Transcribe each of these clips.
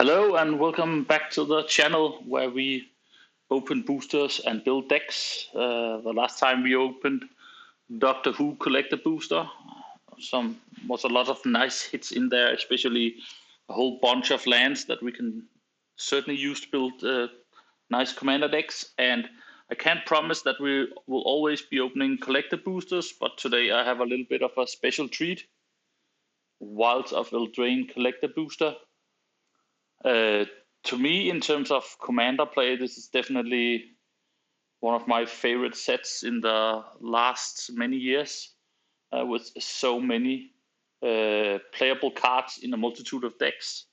Hello and welcome back to the channel where we open boosters and build decks. The last time we opened Doctor Who Collector Booster, was a lot of nice hits in there, especially a whole bunch of lands that we can certainly use to build nice commander decks. And I can't promise that we will always be opening collector boosters, but today I have a little bit of a special treat. Wilds of Eldraine Collector Booster. To me, in terms of commander play, this is definitely one of my favorite sets in the last many years, with so many playable cards in a multitude of decks.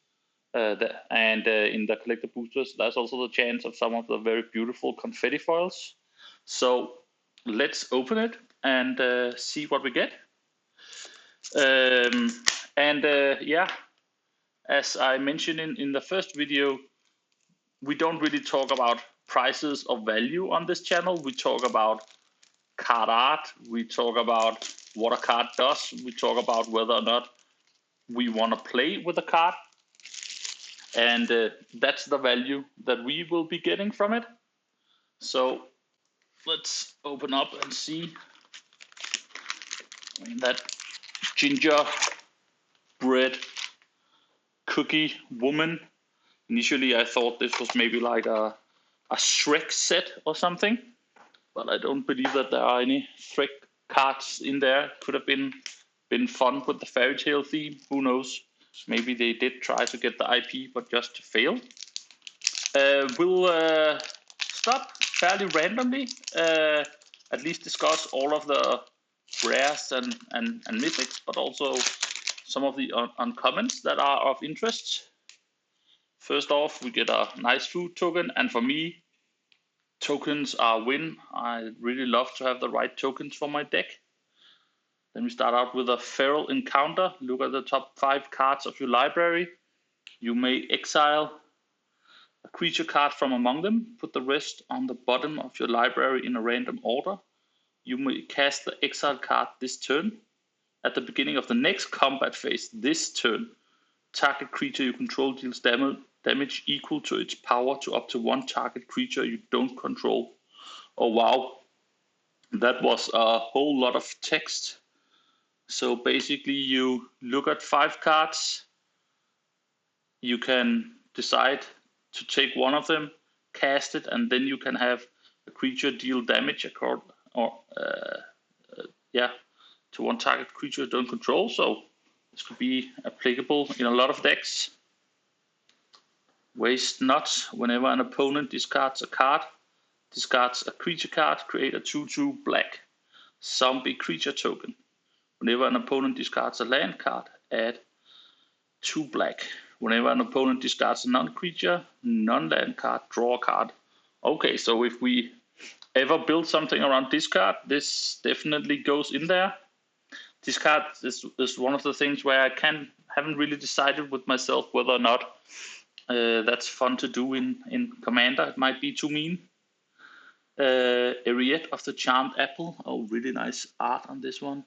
And in the collector boosters, there's also the chance of some of the very beautiful confetti foils. So let's open it and see what we get. Yeah, as I mentioned in the first video, we don't really talk about prices or value on this channel. We talk about card art. We talk about what a card does. We talk about whether or not we want to play with a card. And that's the value that we will be getting from it. So let's open up and see that gingerbread cookie woman. Initially, I thought this was maybe like a Shrek set or something, but I don't believe that there are any Shrek cards in there. Could have been fun with the fairy tale theme. Who knows? Maybe they did try to get the IP, but just failed. We'll start fairly randomly. At least discuss all of the rares and mythics, but also some of the uncommons that are of interest. First off, we get a nice food token, and for me, tokens are a win. I really love to have the right tokens for my deck. Then we start out with a feral encounter. Look at the top 5 cards of your library. You may exile a creature card from among them. Put the rest on the bottom of your library in a random order. You may cast the exile card this turn. At the beginning of the next combat phase this turn, target creature you control deals damage equal to its power to up to 1 target creature you don't control. Oh wow, that was a whole lot of text. So basically you look at 5 cards, you can decide to take one of them, cast it, and then you can have a creature deal damage to 1 target creature you don't control. So this could be applicable in a lot of decks. Waste not. Whenever an opponent discards a card, discards a creature card, create a 2/2 black zombie creature token. Whenever an opponent discards a land card, add 2 black. Whenever an opponent discards a non-creature, non-land card, draw a card. Okay, so if we ever build something around discard, this definitely goes in there. Discard is one of the things where I haven't really decided with myself whether or not that's fun to do in Commander. It might be too mean. Ariette of the Charmed Apple. Oh, really nice art on this one.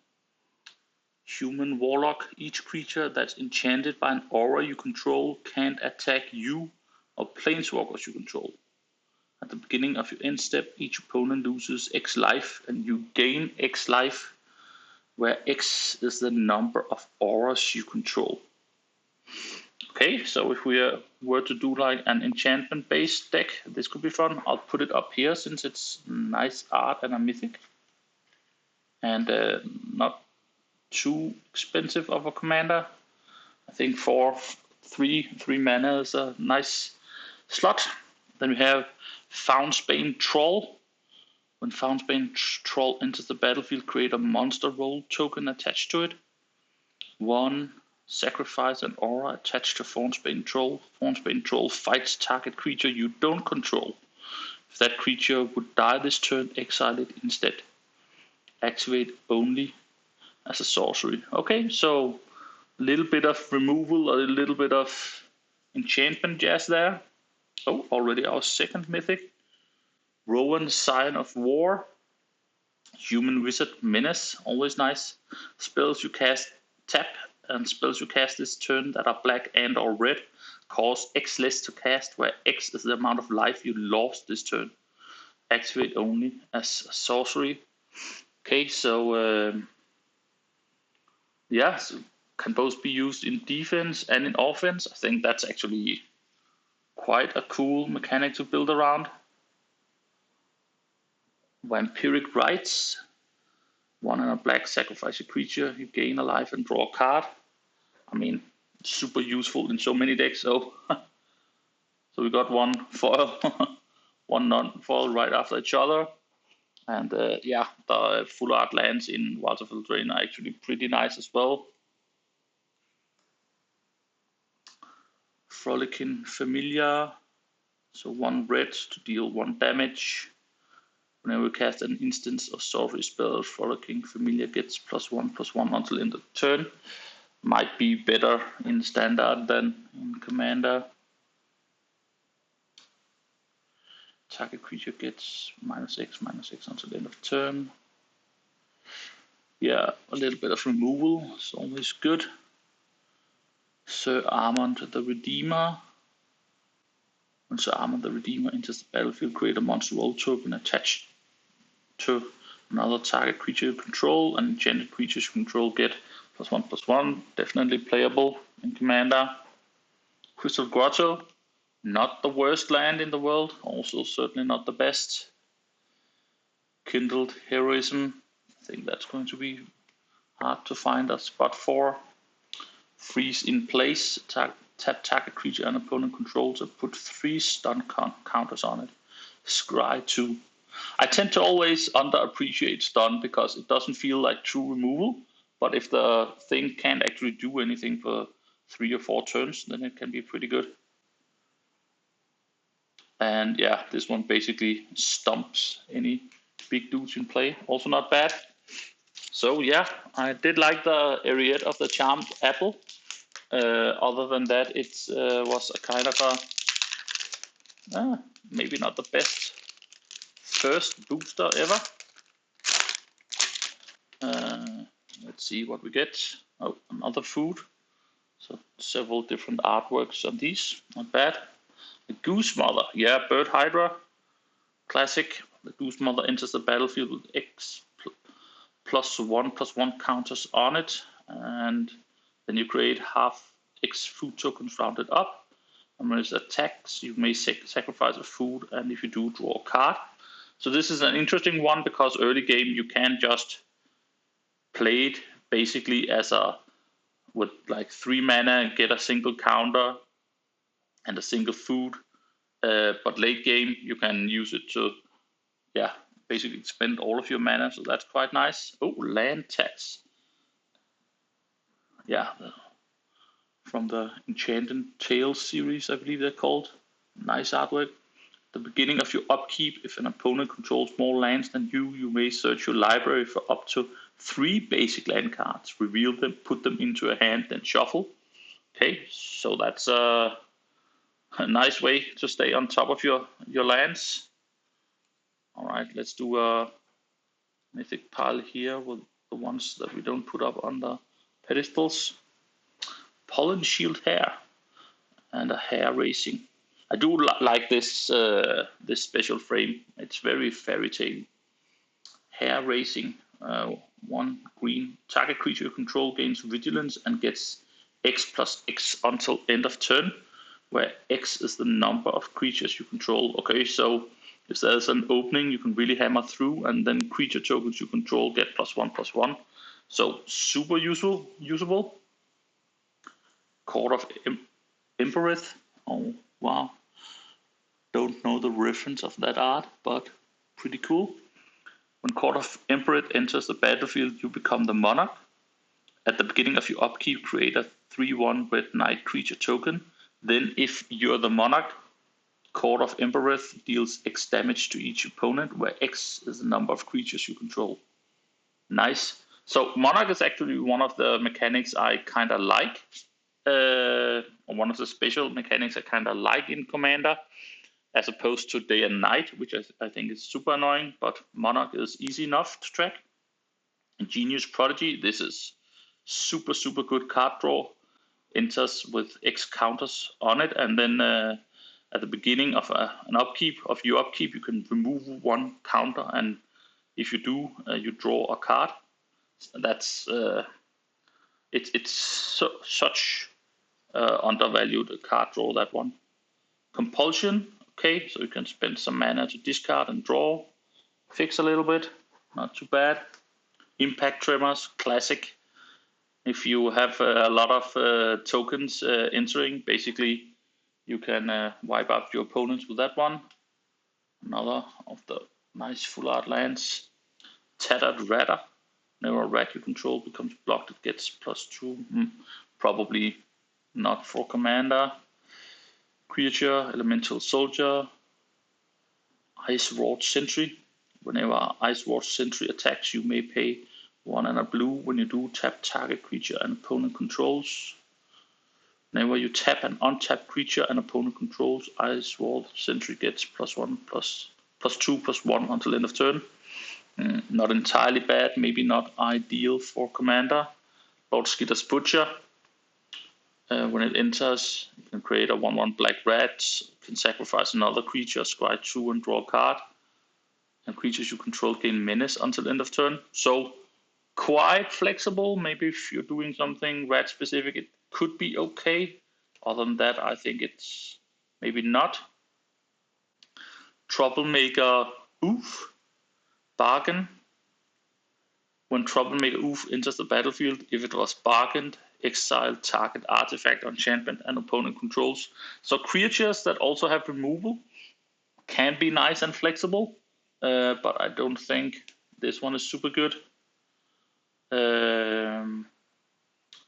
Human Warlock. Each creature that's enchanted by an aura you control can't attack you or planeswalkers you control. At the beginning of your end step, each opponent loses X life and you gain X life, where X is the number of auras you control. Okay, so if we were to do like an enchantment-based deck, this could be fun. I'll put it up here since it's nice art and a mythic. And not too expensive of a commander. I think for 3 mana is a nice slot. Then we have Fountbane Troll. When Fountbane Troll enters the battlefield, create a monster roll token attached to it. 1, sacrifice an aura attached to Fountbane Troll. Fountbane Troll fights target creature you don't control. If that creature would die this turn, exile it instead. Activate only as a sorcery. Okay, so a little bit of removal, a little bit of enchantment jazz there. Oh, already our second mythic. Rowan, Sign of War. Human Wizard Menace, always nice. Spells you cast tap and spells you cast this turn that are black and or red cost X less to cast, where X is the amount of life you lost this turn. Activate only as a sorcery. Okay, so yeah, so can both be used in defense and in offense. I think that's actually quite a cool mechanic to build around. Vampiric Rites. 1 and a black, sacrifice a creature, you gain a life and draw a card. I mean, super useful in so many decks. So we got one foil, one non-foil right after each other. And yeah, the full art lands in Wilds of Eldraine are actually pretty nice as well. Frolicking Familiar. So 1 red to deal 1 damage. Whenever you cast an instance or sorcery spell, Frolicking Familiar gets +1/+1 until end of turn. Might be better in standard than in commander. Target creature gets -X/-X until end of turn. Yeah, a little bit of removal is always good. Sir Armand the Redeemer. When Sir Armand the Redeemer enters the battlefield, create a monster roll token attached to another target creature you control, and enchanted creatures you control get +1/+1. Definitely playable in Commander. Crystal Grotto, not the worst land in the world, also certainly not the best. Kindled Heroism, I think that's going to be hard to find a spot for. Freeze in place, tap target creature an opponent controls and put 3 stun counters on it. Scry 2. I tend to always underappreciate stun because it doesn't feel like true removal, but if the thing can't actually do anything for 3 or 4 turns, then it can be pretty good. And yeah, this one basically stumps any big dudes in play. Also not bad. So yeah, I did like the Ariette of the Charmed Apple. Other than that, it was a kind of a maybe not the best first booster ever. Let's see what we get. Oh, another food. So several different artworks on these. Not bad. The Goose Mother. Yeah, Bird Hydra. Classic. The Goose Mother enters the battlefield with X +1/+1 counters on it. And then you create half X food tokens rounded up. And when it attacks, you may sacrifice a food, and if you do, draw a card. So this is an interesting one because early game you can just play it basically as a with like 3 mana, get a single counter and a single food. But late game you can use it to basically spend all of your mana, so that's quite nice. Oh, land tax. Yeah, from the Enchanted Tales series, I believe they're called. Nice artwork. The beginning of your upkeep, if an opponent controls more lands than you may search your library for up to 3 basic land cards, reveal them, put them into a hand, then shuffle. Okay, so that's a nice way to stay on top of your lands. All right, let's do a mythic pile here with the ones that we don't put up on the pedestals. Pollen Shield Hair and a hair racing. I do like this this special frame. It's very fairy tale. Hair racing. 1 green. Target creature you control gains vigilance and gets X+X until end of turn, where X is the number of creatures you control. Okay, so if there's an opening, you can really hammer through, and then creature tokens you control get +1/+1. So super usable. Court of Embereth. Oh wow, don't know the reference of that art, but pretty cool. When Court of Embereth enters the battlefield, you become the monarch. At the beginning of your upkeep, create a 3/1 red knight creature token. Then, if you're the monarch, Court of Embereth deals X damage to each opponent, where X is the number of creatures you control. Nice. So monarch is actually one of the mechanics I kind of like. One of the special mechanics I kind of like in Commander, as opposed to Day and Night, which I think is super annoying, but Monarch is easy enough to track. Ingenious Prodigy, this is super, super good card draw. Enters with X counters on it, and then at the beginning of an upkeep, of your upkeep, you can remove one counter, and if you do, you draw a card. That's it's such undervalued card draw, that one. Compulsion, okay, so you can spend some mana to discard and draw, fix a little bit, not too bad. Impact Tremors, classic. If you have a lot of tokens entering, basically you can wipe out your opponents with that one. Another of the nice full art lands. Tattered Ratter. Whenever a rat you control becomes blocked, it gets +2. Probably not for commander. Creature, Elemental Soldier. Ice Wrought Sentry. Whenever Ice Wrought Sentry attacks, you may pay 1 and a blue. When you do, tap target creature and opponent controls. Whenever you tap an untapped creature and opponent controls, Ice Wall Sentry gets +1, +2, +1 until end of turn. Not entirely bad, maybe not ideal for commander. Lord Skitter's Butcher. When it enters, you can create a 1/1 black rat, can sacrifice another creature, scry 2 and draw a card. And creatures you control gain menace until end of turn. So quite flexible. Maybe if you're doing something rat specific, it could be okay. Other than that, I think it's maybe not. Troublemaker Oof. Bargain. When Troublemaker Oof enters the battlefield, if it was bargained, exile target artifact, enchantment, and opponent controls. So creatures that also have removal can be nice and flexible, but I don't think this one is super good.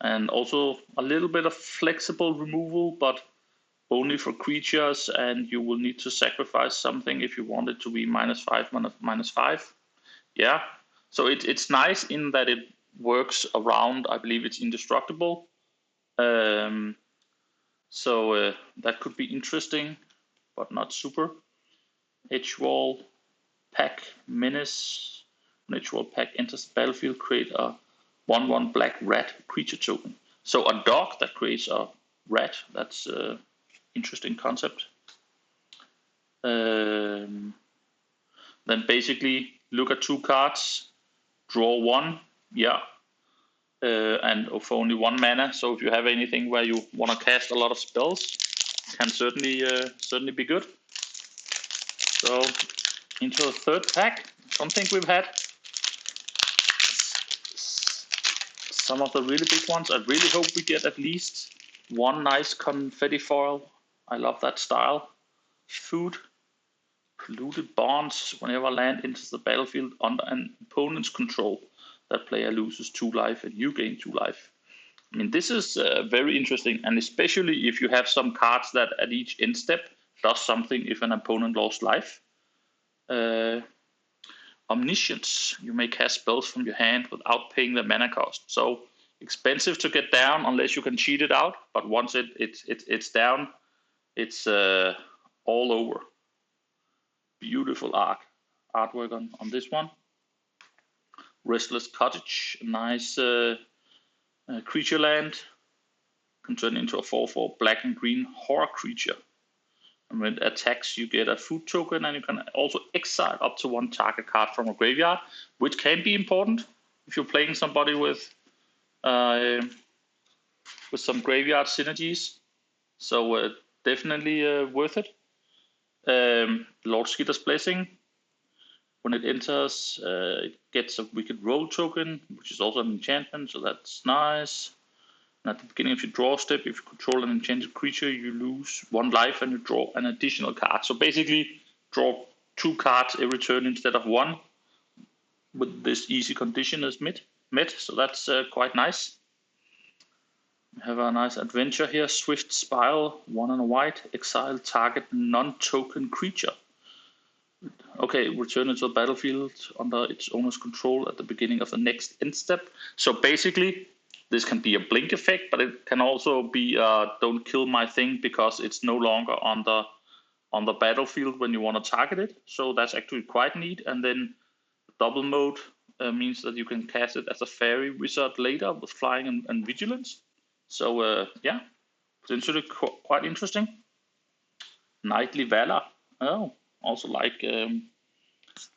And also a little bit of flexible removal, but only for creatures, and you will need to sacrifice something if you want it to be -5, -5. Yeah, so it's nice in that it works around, I believe it's indestructible. So that could be interesting, but not super. Edgewall, Pack, Menace. When Edgewall Pack enters the battlefield, create a 1/1 black rat creature token. So a dog that creates a rat, that's an interesting concept. Then basically look at 2 cards, draw 1, yeah, and for only 1 mana. So if you have anything where you want to cast a lot of spells, can certainly be good. So into the 3rd pack, something we've had. Some of the really big ones. I really hope we get at least 1 nice confetti foil. I love that style. Food. Polluted Bonds. Whenever land enters the battlefield under an opponent's control, that player loses 2 life and you gain 2 life. I mean, this is very interesting, and especially if you have some cards that at each end step does something if an opponent lost life. Omniscience. You may cast spells from your hand without paying the mana cost. So expensive to get down unless you can cheat it out, but once it's down, it's all over. Beautiful artwork on this one. Restless Cottage, nice creature land. Can turn into a 4/4 black and green horror creature. And when it attacks, you get a food token, and you can also exile up to 1 target card from a graveyard, which can be important if you're playing somebody with some graveyard synergies. So definitely worth it. Lord Skitter's Blessing. When it enters, it gets a Wicked Roll token, which is also an enchantment, so that's nice. And at the beginning of your draw step, if you control an enchanted creature, you lose 1 life and you draw an additional card. So basically, draw 2 cards every turn instead of 1. With this easy condition is met. So that's quite nice. We have a nice adventure here. Swift Spiral, 1 and a white. Exile target non-token creature. Okay, return it to the battlefield under its owner's control at the beginning of the next end step. So basically, this can be a blink effect, but it can also be don't kill my thing because it's no longer on the battlefield when you want to target it. So that's actually quite neat. And then double mode, means that you can cast it as a fairy wizard later with flying and vigilance. So yeah, potentially quite interesting. Knightly Valor. Oh, also like the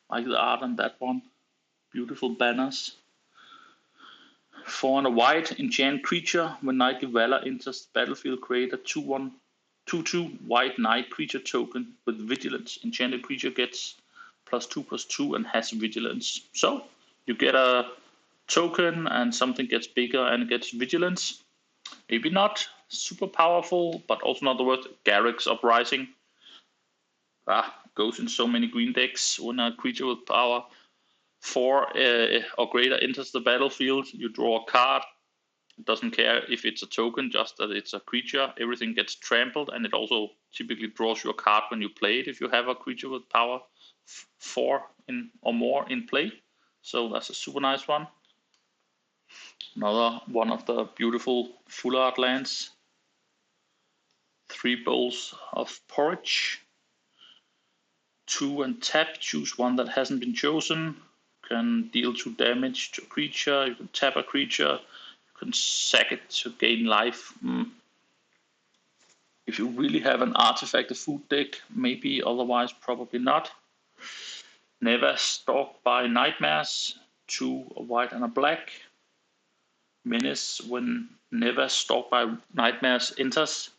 art on that one. Beautiful banners. 4 and a white enchant creature. When Knightly Valor enters the battlefield, create a 2/1 2/2 white knight creature token with vigilance. Enchanted creature gets +2/+2 and has vigilance. So you get a token and something gets bigger and gets vigilance. Maybe not super powerful, but also not the worst. Garruk's Uprising. Goes in so many green decks. When a creature with power 4 or greater enters the battlefield, you draw a card. It doesn't care if it's a token, just that it's a creature. Everything gets trampled, and it also typically draws you a card when you play it if you have a creature with power 4 or more in play. So that's a super nice one. Another one of the beautiful full art lands. 3 bowls of porridge. 2 and tap, choose one that hasn't been chosen. You can deal 2 damage to a creature, you can tap a creature, you can sack it to gain life. If you really have an artifact of food deck, maybe, otherwise probably not. Never Stalked by Nightmares, 2 a white and a black. Menace: when Never Stalked by Nightmares enters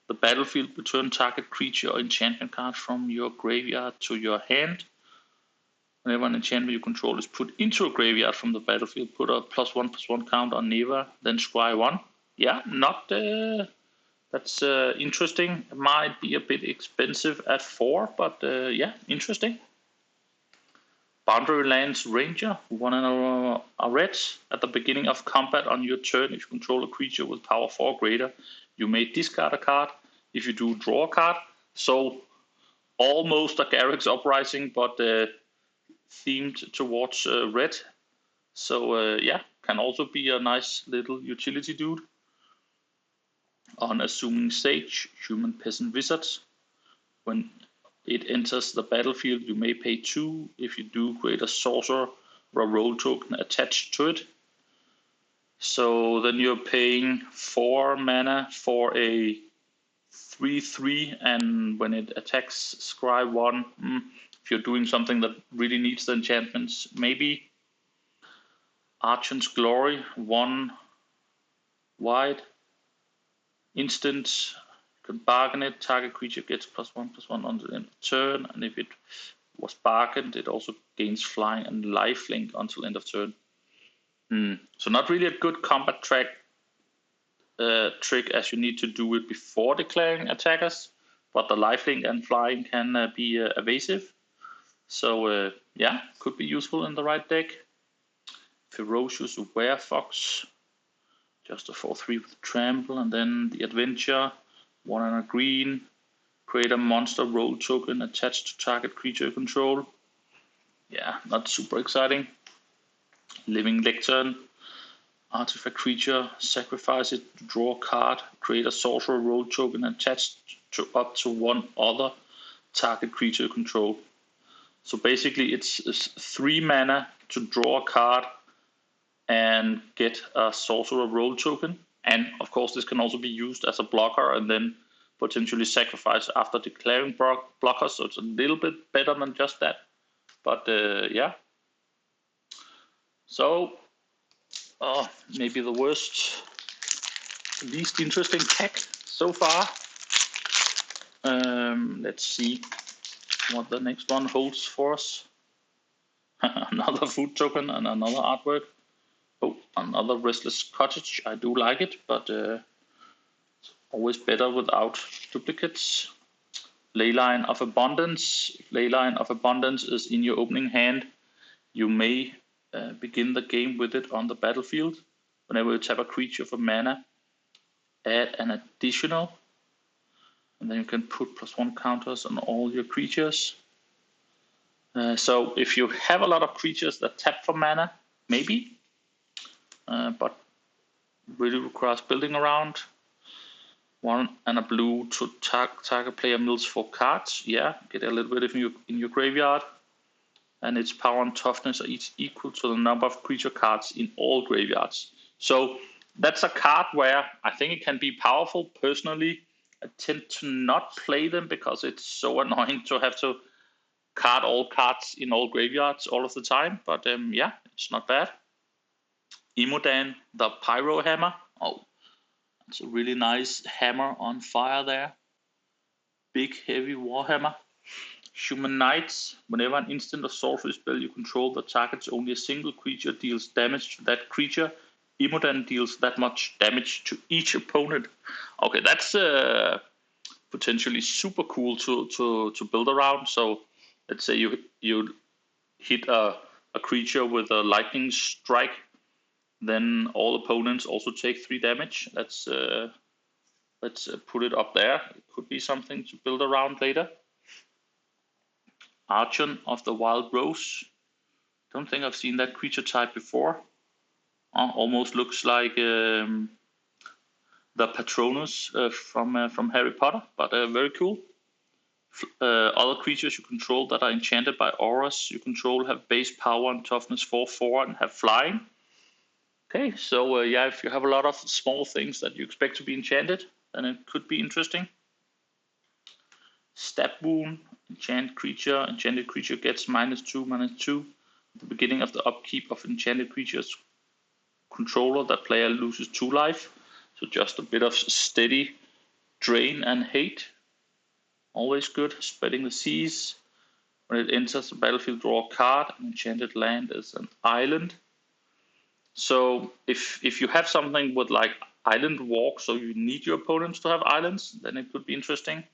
the battlefield, return target creature or enchantment card from your graveyard to your hand. Whenever an enchantment you control is put into a graveyard from the battlefield, put a +1/+1 count on Never, then scry 1. Yeah, not that's interesting. It might be a bit expensive at 4, but yeah, interesting. Boundary Lands Ranger, 1 and a red. At the beginning of combat on your turn, if you control a creature with power 4 or greater, you may discard a card. If you do, draw a card. So almost a Garruk's Uprising, but themed towards red. So yeah, can also be a nice little utility dude. Unassuming Sage, Human Peasant Wizards. When it enters the battlefield, you may pay 2. If you do, create a sorcerer or a roll token attached to it. So then you're paying 4 mana for a 3/3, and when it attacks, scry 1. If you're doing something that really needs the enchantments, maybe. Archon's Glory, 1 white. Instant, you can bargain it. Target creature gets +1/+1 on the end of turn, and if it was bargained, it also gains flying and lifelink until end of turn. So not really a good combat trick, as you need to do it before declaring attackers, but the lifelink and flying can be evasive. So yeah, could be useful in the right deck. Ferocious Werefox, just a 4/3 with trample, and then the adventure, 1 and a green. Create a monster roll token attached to target creature control. Yeah, not super exciting. Living Lectern, artifact creature, sacrifice it to draw a card. Create a sorcerer roll token attached to up to 1 other target creature control. So basically, it's 3 mana to draw a card and get a sorcerer roll token. And of course, this can also be used as a blocker and then potentially sacrifice after declaring blockers. So it's a little bit better than just that. But yeah. So maybe the least interesting pack so far. Let's see what the next one holds for us. Another food token and another artwork. Oh, another Restless Cottage. I do like it, but it's always better without duplicates. Leyline of Abundance. If Leyline of Abundance is in your opening hand, you may begin the game with it on the battlefield. Whenever you tap a creature for mana, add an additional, and then you can put +1 counters on all your creatures. So if you have a lot of creatures that tap for mana, maybe, but really requires building around. 1 and a blue to target player mills 4 cards. Yeah, get a little bit in your graveyard. and its power and toughness are each equal to the number of creature cards in all graveyards. So that's a card where I think it can be powerful. Personally, I tend to not play them because it's so annoying to have to card all cards in all graveyards all of the time. But yeah, it's not bad. Imodan, the Pyro Hammer. Oh, it's a really nice hammer on fire there. Big, heavy Warhammer. Human Knights. Whenever an instant or sorcery spell you control that targets only a single creature deals damage to that creature, Imodan deals that much damage to each opponent. Okay, that's potentially super cool to build around. So let's say you hit a creature with a lightning strike, then all opponents also take 3 damage. Let's put it up there. It could be something to build around later. Archon of the Wild Rose. Don't think I've seen that creature type before. Almost looks like the Patronus from Harry Potter, but very cool. Other creatures you control that are enchanted by auras you control have base power and toughness 4/4 and have flying. Okay, so yeah, if you have a lot of small things that you expect to be enchanted, then it could be interesting. Stab Wound, enchanted creature gets -2/-2. At the beginning of the upkeep of enchanted creature's controller, that player loses 2 life. So just a bit of steady drain and hate. Always good. Spreading the Seas. When it enters the battlefield, draw a card. An enchanted land is an island. So if you have something with like island walk, so you need your opponents to have islands, then it could be interesting.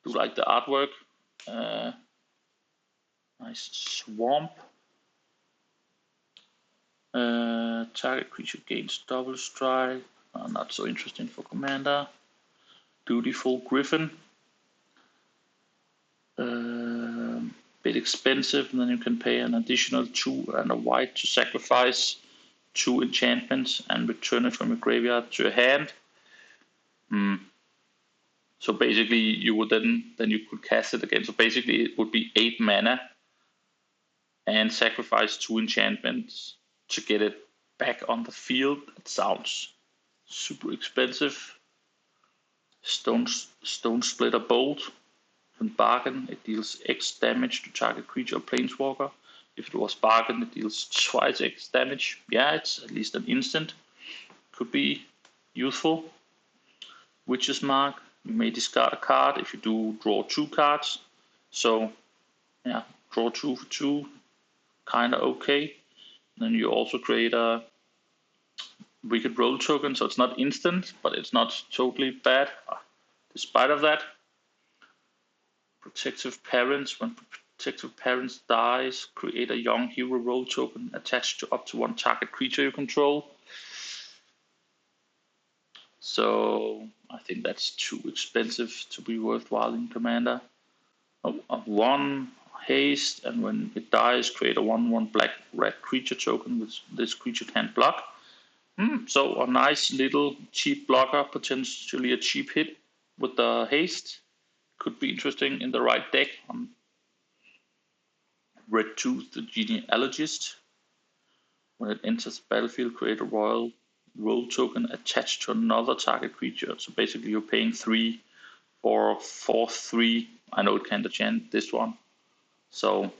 Do like the artwork. Nice swamp. Target creature gains double strike. Not so interesting for commander. Dutiful Griffin. Bit expensive, and then you can pay an additional 2 and a white to sacrifice 2 enchantments and return it from your graveyard to your hand. So basically, you would then you could cast it again. So basically, it would be 8 mana and sacrifice 2 enchantments to get it back on the field. It sounds super expensive. Stone Splitter Bolt. When bargain, it deals X damage to target creature or planeswalker. If it was bargain, it deals twice X damage. Yeah, it's at least an instant. Could be useful. Witch's Mark. You may discard a card. If you do, draw 2 cards. So, yeah, draw 2 for 2. Kinda okay. Then you also create a Wicked Roll token, so it's not instant, but it's not totally bad. Despite of that, Protective Parents. When Protective Parents dies, create a Young Hero Roll token attached to up to 1 target creature you control. So I think that's too expensive to be worthwhile in Commander. 1 haste, and when it dies, create a 1/1 black-red creature token which this creature can't block. So a nice little cheap blocker, potentially a cheap hit with the haste. Could be interesting in the right deck. Red Tooth, the Genealogist. When it enters the battlefield, create a royal roll token attached to another target creature. So basically, you're paying 3 for 4/3. I know it can't enchant this one. So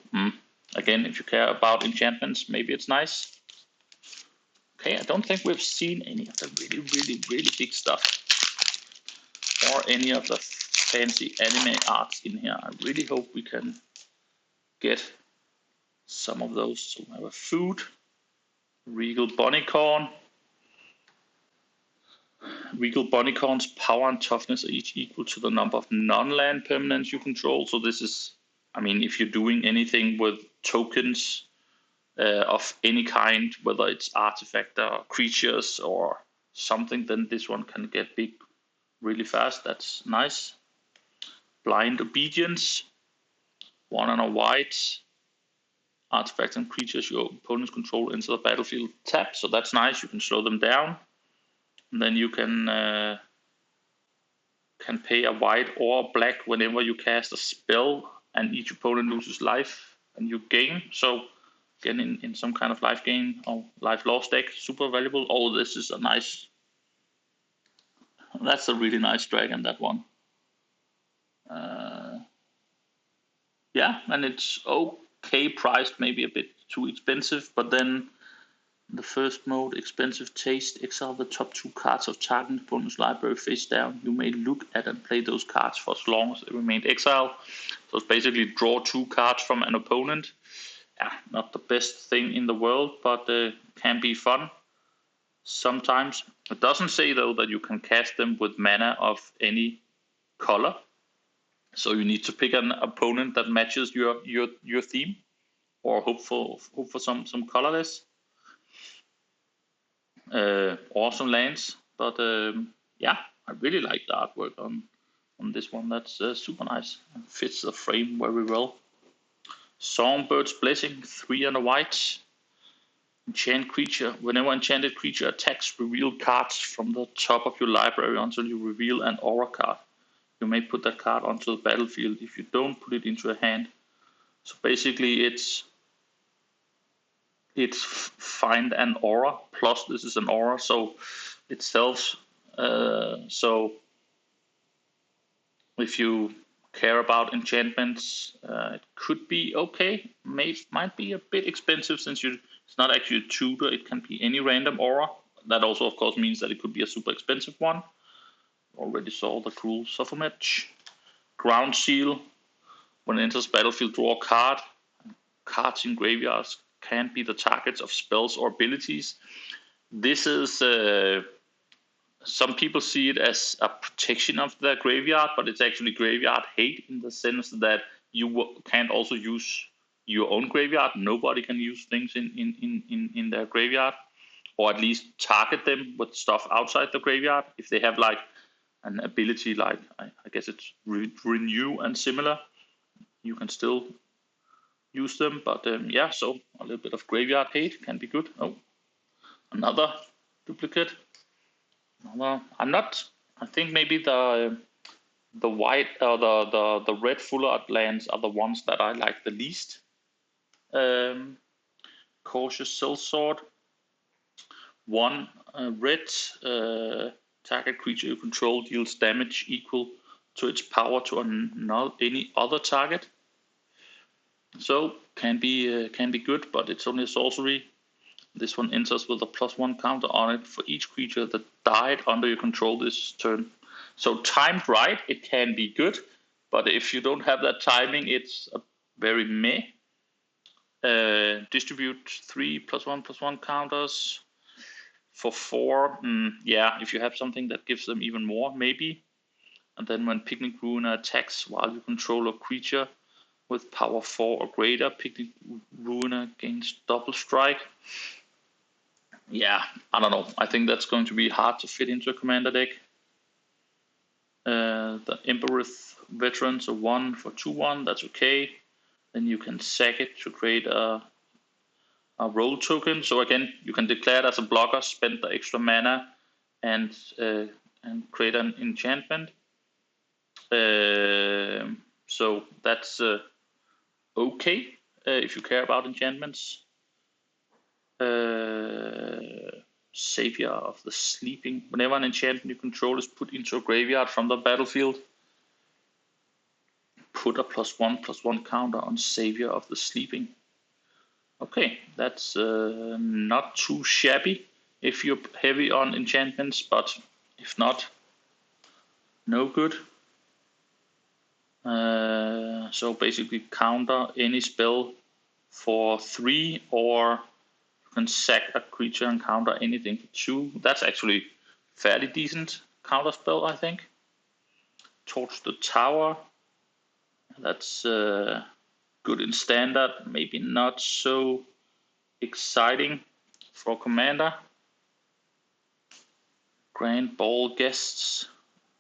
again, if you care about enchantments, maybe it's nice. Okay, I don't think we've seen any of the really big stuff or any of the fancy anime arts in here. I really hope we can get some of those. So we have a food, Regal Bunnycorn. Regal Bunnycorn's power and toughness are each equal to the number of non-land permanents you control. So this is, I mean, if you're doing anything with tokens of any kind, whether it's artifact or creatures or something, then this one can get big really fast. That's nice. Blind Obedience. 1 and a white. Artifacts and creatures your opponents control enter the battlefield tap. So that's nice. You can slow them down. And then you can pay a white or black whenever you cast a spell and each opponent loses life. and you gain. So again, in some kind of life gain or life loss deck, super valuable. Oh, this is a nice. That's a really nice dragon. That one. Yeah, and it's okay priced, maybe a bit too expensive, but then the first mode, expensive taste, exile the top 2 cards of target opponent's library face down. You may look at and play those cards for as long as they remain exiled. So it's basically draw 2 cards from an opponent. Yeah, not the best thing in the world, but can be fun sometimes. It doesn't say though that you can cast them with mana of any color. So you need to pick an opponent that matches your theme, or hope for some colorless. Awesome lands, but yeah, I really like the artwork on this one. That's super nice. It fits the frame very well. Songbird's Blessing, 3 and a white. Enchant creature. Whenever enchanted creature attacks, reveal cards from the top of your library until you reveal an aura card. You may put that card onto the battlefield. If you don't, put it into a hand. So basically, it's find an aura, plus this is an aura, so itself. So if you care about enchantments, it could be okay. Might be a bit expensive since it's not actually a tutor. It can be any random aura. That also, of course, means that it could be a super expensive one. Already saw the Cruel Suffermatch. Ground Seal. When it enters battlefield, draw a card. Cards in graveyards can't be the targets of spells or abilities. This is some people see it as a protection of their graveyard, but it's actually graveyard hate in the sense that you can't also use your own graveyard. Nobody can use things in their graveyard, or at least target them with stuff outside the graveyard. If they have like an ability like I guess it's renew and similar, you can still use them. But yeah, so a little bit of graveyard hate can be good. Oh, another duplicate. Well, I'm not. I think maybe the white or the red full art lands are the ones that I like the least. Cautious Sellsword. 1 red target creature you control deals damage equal to its power to any other target. So can be good, but it's only a sorcery. This one enters with a +1 counter on it for each creature that died under your control this turn. So timed right, it can be good, but if you don't have that timing, it's a very meh. Distribute 3 +1/+1 counters for 4. Yeah, if you have something that gives them even more, maybe. And then when Picnic Ruiner attacks while you control a creature with power 4 or greater, Picnic Ruiner gains double strike. Yeah, I don't know. I think that's going to be hard to fit into a commander deck. The Emperor's Veteran, so 1 for 2/1, that's okay. Then you can sack it to create a roll token. So again, you can declare it as a blocker, spend the extra mana, and create an enchantment. So that's okay if you care about enchantments. Savior of the Sleeping. Whenever an enchantment you control is put into a graveyard from the battlefield, put a +1/+1 counter on Savior of the Sleeping. Okay, that's not too shabby if you're heavy on enchantments, but if not, no good. So basically counter any spell for 3, or you can sack a creature and counter anything for 2. That's actually fairly decent counter spell, I think. Torch the Tower. That's good in standard, maybe not so exciting for commander. Grand Ball Guests.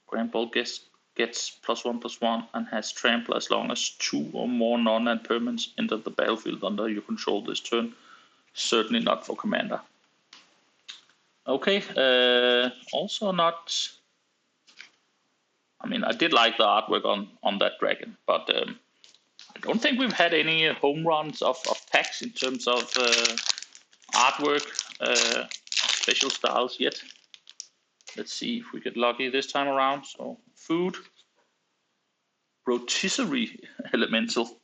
Grand Ball Guest gets +1/+1 and has trample as long as 2 or more non-land permanents enter the battlefield under your control this turn. Certainly not for commander. Okay, also not. I mean, I did like the artwork on that dragon, but I don't think we've had any home runs of packs in terms of artwork, special styles yet. Let's see if we get lucky this time around. So food, rotisserie elemental.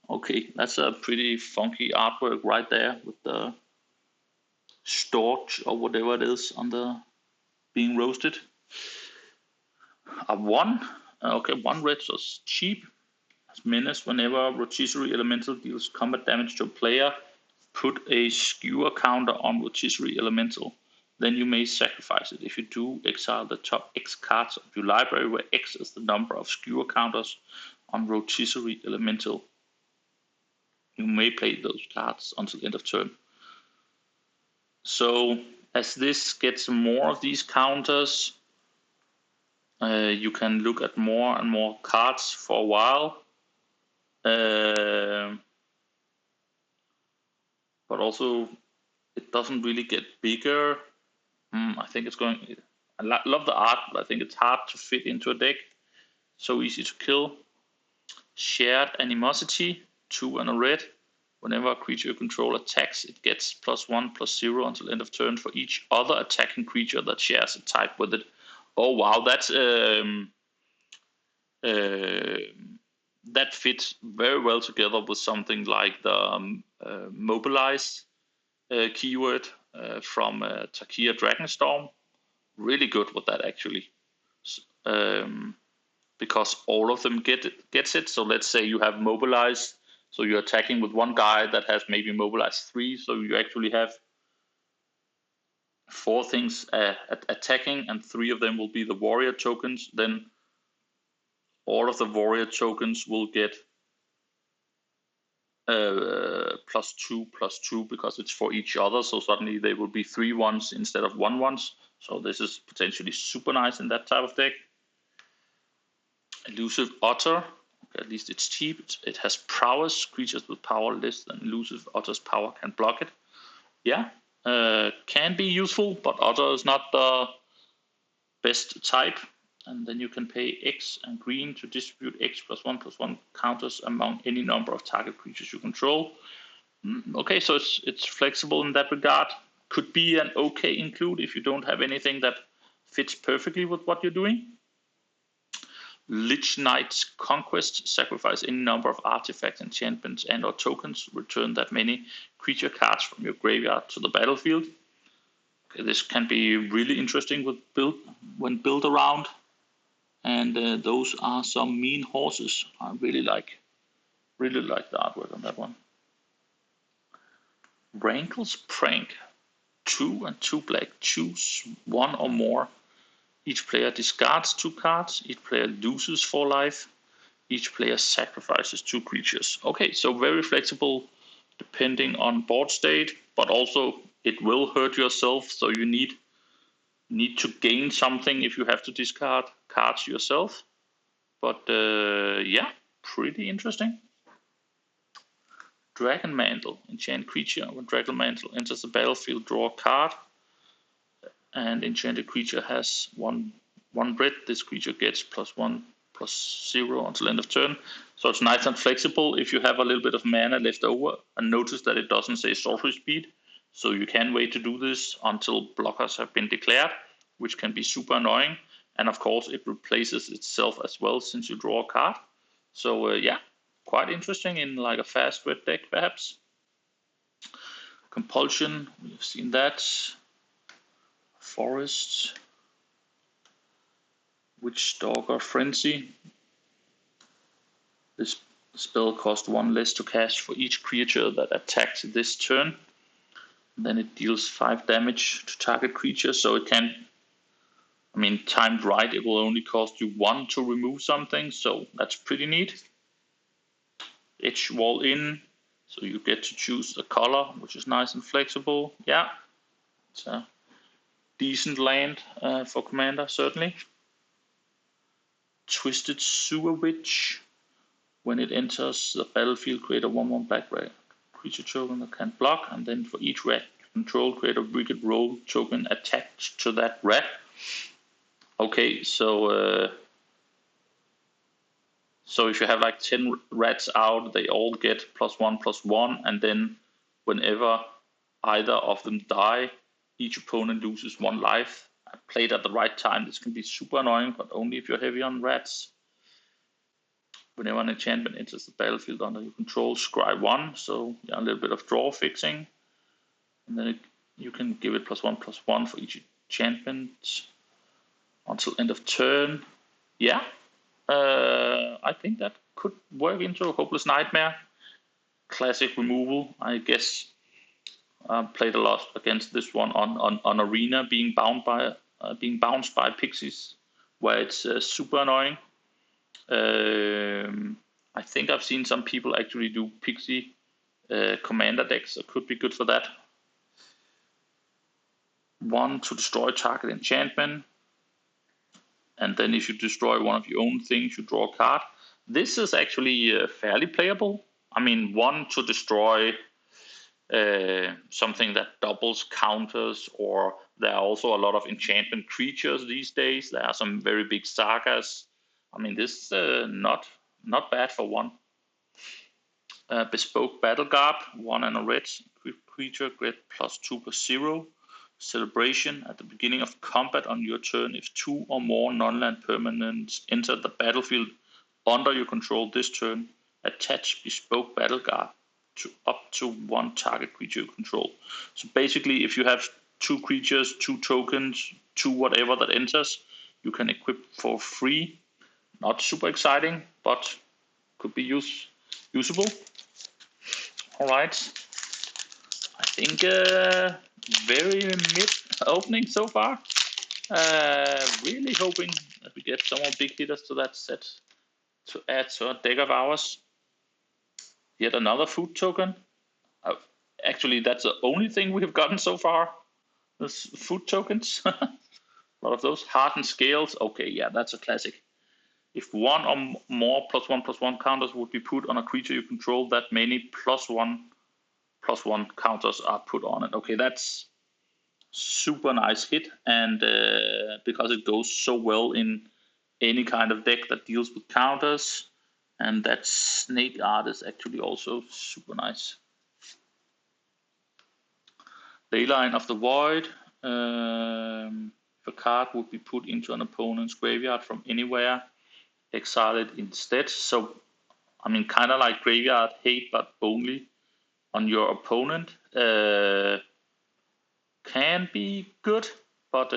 Okay, that's a pretty funky artwork right there with the storch or whatever it is on the being roasted. A one, okay, one red, so it's cheap. As menace, whenever rotisserie elemental deals combat damage to a player, put a skewer counter on rotisserie elemental. Then you may sacrifice it. If you do, exile the top X cards of your library, where X is the number of skewer counters on rotisserie elemental. You may play those cards until the end of turn. So as this gets more of these counters, you can look at more and more cards for a while. But also, it doesn't really get bigger. I think it's going. I love the art, but I think it's hard to fit into a deck. So easy to kill. Shared Animosity, 2 and a red. Whenever a creature you control attacks, it gets +1/+0 until end of turn for each other attacking creature that shares a type with it. Oh wow, that's that fits very well together with something like the mobilize keyword from Takia Dragonstorm. Really good with that actually, because all of them gets it. So let's say you have mobilize, so you're attacking with one guy that has maybe mobilize 3, so you actually have 4 things attacking, and 3 of them will be the warrior tokens. Then all of the warrior tokens will get +2/+2 because it's for each other. So suddenly they will be 3 ones instead of 1 ones. So this is potentially super nice in that type of deck. Elusive Otter. Okay, at least it's cheap. It has prowess. Creatures with power less than Elusive Otter's power can block it. Yeah, can be useful, but Otter is not the best type. And then you can pay X and green to distribute X +1/+1 counters among any number of target creatures you control. Okay, so it's flexible in that regard. Could be an okay include if you don't have anything that fits perfectly with what you're doing. Lich Knight's Conquest. Sacrifice any number of artifacts, enchantments, and or tokens. Return that many creature cards from your graveyard to the battlefield. Okay, this can be really interesting with when built around. And those are some mean horses. I really like the artwork on that one. Rankle's Prank. 2 and 2 black. Choose 1 or more. Each player discards 2 cards. Each player loses 4 life. Each player sacrifices 2 creatures. Okay, so very flexible depending on board state, but also it will hurt yourself, so you need to gain something if you have to discard cards yourself. But yeah, pretty interesting. Dragon Mantle. Enchant creature. When Dragon Mantle enters the battlefield, draw a card. And enchanted creature has one red. This creature gets +1/+0 until end of turn. So it's nice and flexible if you have a little bit of mana left over. And notice that it doesn't say sorcery speed. So you can wait to do this until blockers have been declared, which can be super annoying. And of course, it replaces itself as well since you draw a card. So yeah, quite interesting in like a fast red deck perhaps. Compulsion, we've seen that. Forest. Witchstalker Frenzy. This spell costs 1 less to cast for each creature that attacks this turn. Then it deals 5 damage to target creature, so it can, I mean, timed right, it will only cost you 1 to remove something, so that's pretty neat. Edge Wall In, so you get to choose the color, which is nice and flexible. Yeah, it's a decent land for Commander, certainly. Twisted Sewer Witch. When it enters the battlefield, create a 1/1 black red creature token that can block, and then for each red control, create a Wicked Roll token attached to that red. Okay, so So if you have like 10 rats out, they all get +1/+1, and then whenever either of them die, each opponent loses 1 life. Played at the right time, this can be super annoying, but only if you're heavy on rats. Whenever an enchantment enters the battlefield under your control, scry 1, so yeah, a little bit of draw fixing. And then you can give it +1/+1 for each enchantment until end of turn. Yeah, I think that could work into a Hopeless Nightmare. Classic removal, I guess. Played a lot against this one on Arena, being bounced by pixies, where it's super annoying. I think I've seen some people actually do pixie commander decks. It could be good for that. 1 to destroy target enchantment, and then if you destroy one of your own things, you draw a card. This is actually fairly playable. I mean, 1 to destroy something that doubles counters, or there are also a lot of enchantment creatures these days. There are some very big sagas. I mean, this is not bad for 1. Bespoke Battle Garb, 1 and a red creature, get +2/+0. Celebration, at the beginning of combat on your turn, if 2 or more non-land permanents enter the battlefield under your control this turn, attach Bespoke Battle Garb to up to 1 target creature you control. So basically, if you have 2 creatures, 2 tokens, 2 whatever that enters, you can equip for free. Not super exciting, but could be usable. All right. I think very mid opening so far. Really hoping that we get some more big hitters to that set to add to a deck of ours. Yet another food token. Actually, that's the only thing we have gotten so far. Those food tokens. A lot of those. Hardened Scales. Okay, yeah, that's a classic. If 1 or more +1/+1 counters would be put on a creature you control, that many +1/+1 counters are put on it. Okay, that's super nice hit, and because it goes so well in any kind of deck that deals with counters, and that snake art is actually also super nice. Leyline of the Void. If a card would be put into an opponent's graveyard from anywhere, exile it instead. So, I mean, kind of like Graveyard Hate, but only on your opponent. Can be good, but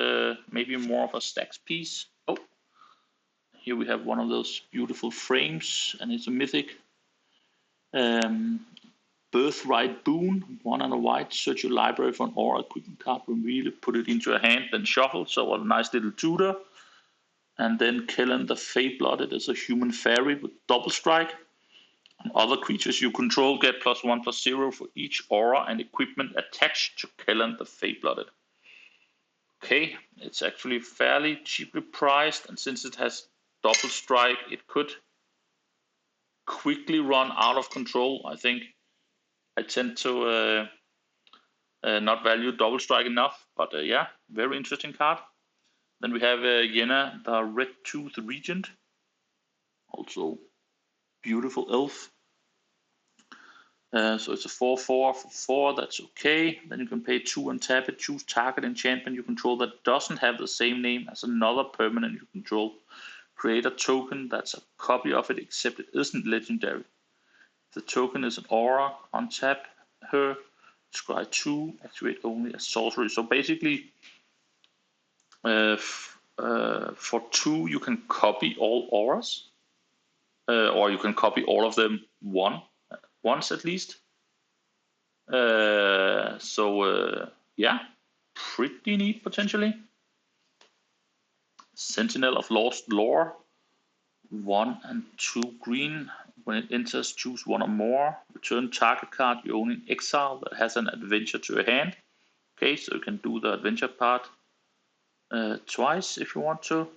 maybe more of a stacks piece. Oh, here we have one of those beautiful frames, and it's a mythic. Birthright Boon, 1 and a white, search your library for an aura equipment card, reveal it, put it into your hand, then shuffle. So a nice little tutor. And then Kellen the Fate-Blooded is a human fairy with double strike. And other creatures you control get +1/+0 for each aura and equipment attached to Kellen the Fate-Blooded. Okay, it's actually fairly cheaply priced, and since it has double strike, it could quickly run out of control. I think I tend to not value double strike enough, but yeah, very interesting card. Then we have Yenna, the Red Tooth Regent, also beautiful elf. So it's a 4/4 for 4, that's okay. Then you can pay 2 and tap it, choose target enchantment you control that doesn't have the same name as another permanent you control. Create a token that's a copy of it, except it isn't legendary. If the token is an aura, untap her, scry 2, activate only as sorcery. So basically, for 2, you can copy all auras, or you can copy all of them once at least. Yeah, pretty neat potentially. Sentinel of Lost Lore, 1 and 2 green. When it enters, choose 1 or more. Return target card you own in exile that has an adventure to your hand. Okay, so you can do the adventure part twice if you want to.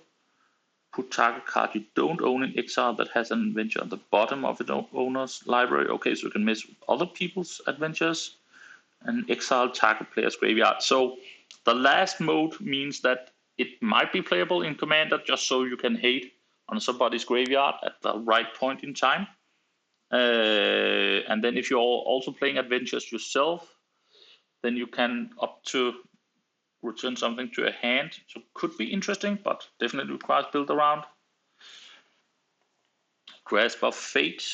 Put target card you don't own in exile that has an adventure on the bottom of its owner's library. Okay, so you can mess with other people's adventures. And exile target player's graveyard. So the last mode means that it might be playable in Commander, just so you can hate on somebody's graveyard at the right point in time. And then if you're also playing adventures yourself, then you can up to return something to a hand. So could be interesting, but definitely requires build around. Grasp of Fate.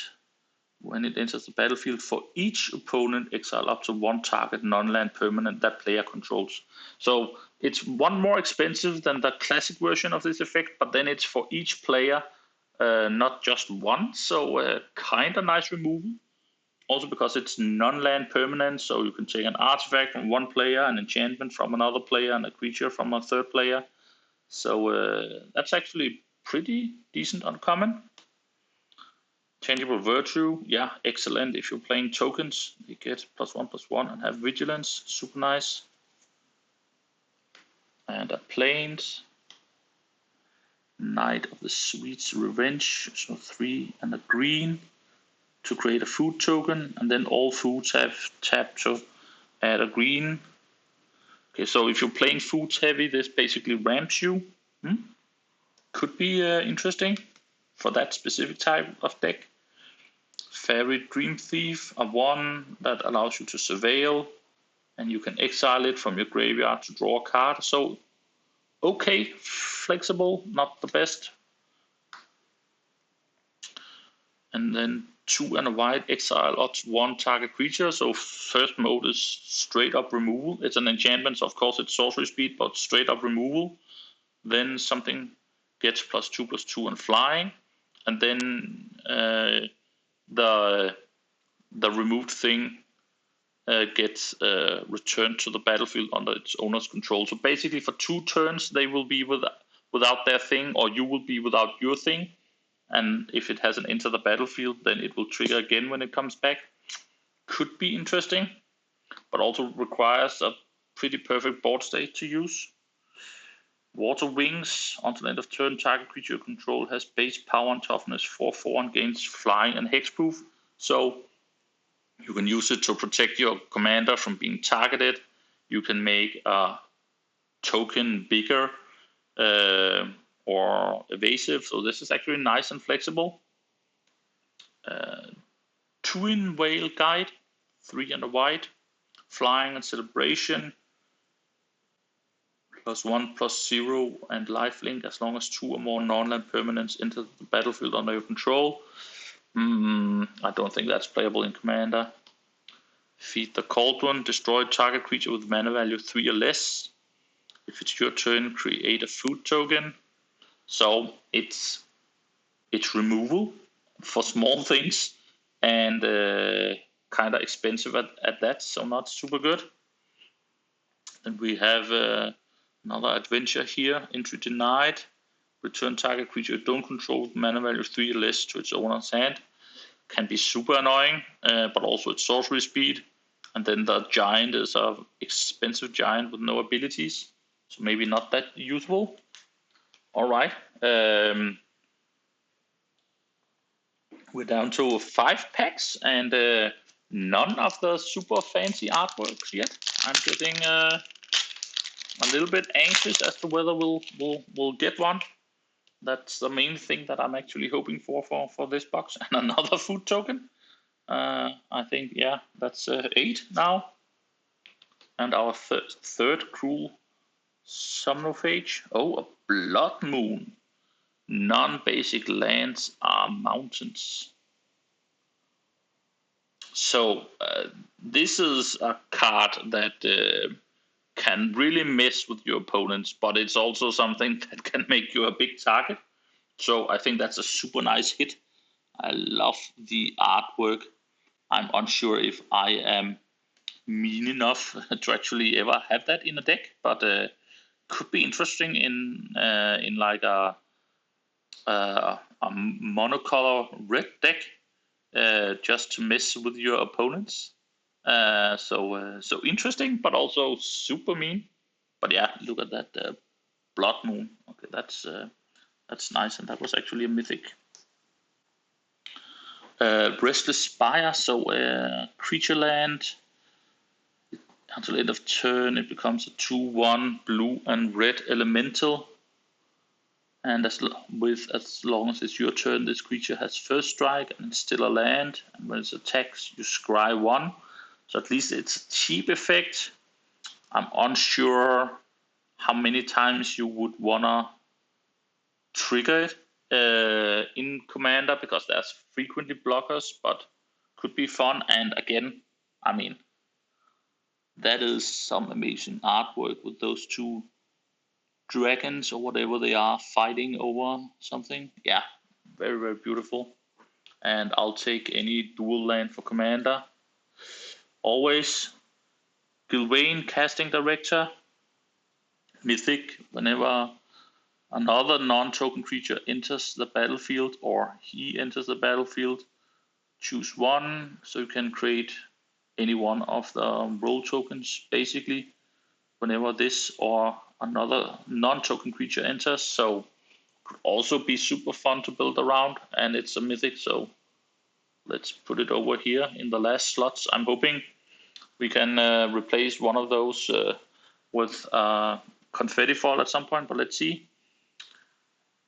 When it enters the battlefield, for each opponent, exile up to one target non-land permanent that player controls. So it's one more expensive than the classic version of this effect, but then it's for each player, not just one. So kind of nice removal. Also because it's non-land permanent, so you can take an artifact from one player, an enchantment from another player, and a creature from a third player. So that's actually pretty decent uncommon. Tangible Virtue, yeah, excellent. If you're playing tokens, you get +1/+1 and have Vigilance, super nice. And a Plains, Knight of the Sweet's Revenge, so 3 and a green to create a food token, and then all foods have tap to add a green. Okay, so if you're playing foods heavy, this basically ramps you. Could be interesting for that specific type of deck. Fairy Dream Thief, a 1 that allows you to surveil, and you can exile it from your graveyard to draw a card. So, okay, flexible, not the best. And then 2 and a white, exile up to 1 target creature. So first mode is straight up removal. It's an enchantment, so of course it's sorcery speed, but straight up removal. Then something gets +2/+2 and flying, and then the removed thing gets returned to the battlefield under its owner's control. So basically, for 2 turns, they will be without their thing, or you will be without your thing. And if it hasn't entered the battlefield, then it will trigger again when it comes back. Could be interesting, but also requires a pretty perfect board state to use. Water Wings, until the end of turn, target creature you control has base power and toughness 4/4 and gains flying and hexproof. So you can use it to protect your commander from being targeted. You can make a token bigger or evasive. So this is actually nice and flexible. Twin Whale Guide, 3 and a white, flying and celebration, +1/+0 and lifelink as long as 2 or more non-land permanents enter the battlefield under your control. I don't think that's playable in Commander. Feed the Cauldron, destroy target creature with mana value 3 or less. If it's your turn, create a food token. So it's removal for small things, and kind of expensive at that, so not super good. Then we have another adventure here, Entry Denied. Return target creature you don't control with mana value 3 or less to its owner's hand. Can be super annoying, but also it's sorcery speed. And then the giant is an expensive giant with no abilities, so maybe not that useful. All right. We're down to 5 packs and none of the super fancy artworks yet. I'm getting a little bit anxious as to whether we'll get one. That's the main thing that I'm actually hoping for this box. And another food token. I think, yeah, that's 8 now. And our third Cruel Somnophage. Oh, a Blood Moon. Non-basic lands are mountains. So this is a card that can really mess with your opponents, but it's also something that can make you a big target. So I think that's a super nice hit. I love the artwork. I'm unsure if I am mean enough to actually ever have that in a deck, but could be interesting in like a monocolor red deck, just to mess with your opponents. So interesting, but also super mean. But yeah, look at that Blood Moon. Okay, that's nice, and that was actually a mythic. Restless Spire, so creature land. Until end of turn, it becomes a 2/1 blue and red elemental. And as long as it's your turn, this creature has first strike and it's still a land. And when it attacks, you scry 1. So at least it's a cheap effect. I'm unsure how many times you would wanna trigger it in Commander, because there's frequently blockers, but could be fun. And again, I mean, that is some amazing artwork with those two dragons or whatever they are fighting over something. Yeah, very, very beautiful. And I'll take any dual land for Commander. Always. Eldraine, Casting Director. Mythic, whenever another non-token creature enters the battlefield or he enters the battlefield, choose 1, so you can create any one of the role tokens basically whenever this or another non-token creature enters. So could also be super fun to build around, and it's a mythic, so let's put it over here in the last slots. I'm hoping we can replace one of those with confetti fall at some point, but let's see.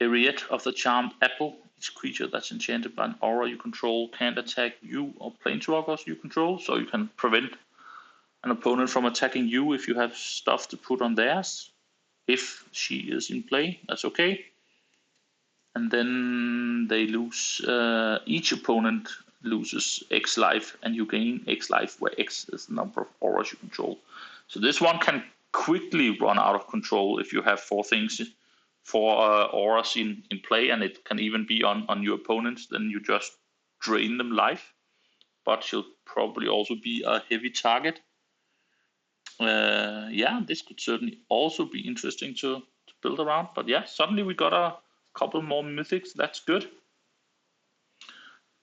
Ariete of the Charmed Apple. Each creature that's enchanted by an aura you control can't attack you or planeswalkers you control, so you can prevent an opponent from attacking you if you have stuff to put on theirs. If she is in play, that's okay. And then they lose, each opponent loses X life, and you gain X life, where X is the number of auras you control. So this one can quickly run out of control if you have 4 auras in play, and it can even be on your opponents. Then you just drain them life, but she'll probably also be a heavy target. Yeah, this could certainly also be interesting to build around. But yeah, suddenly we got a couple more mythics. That's good.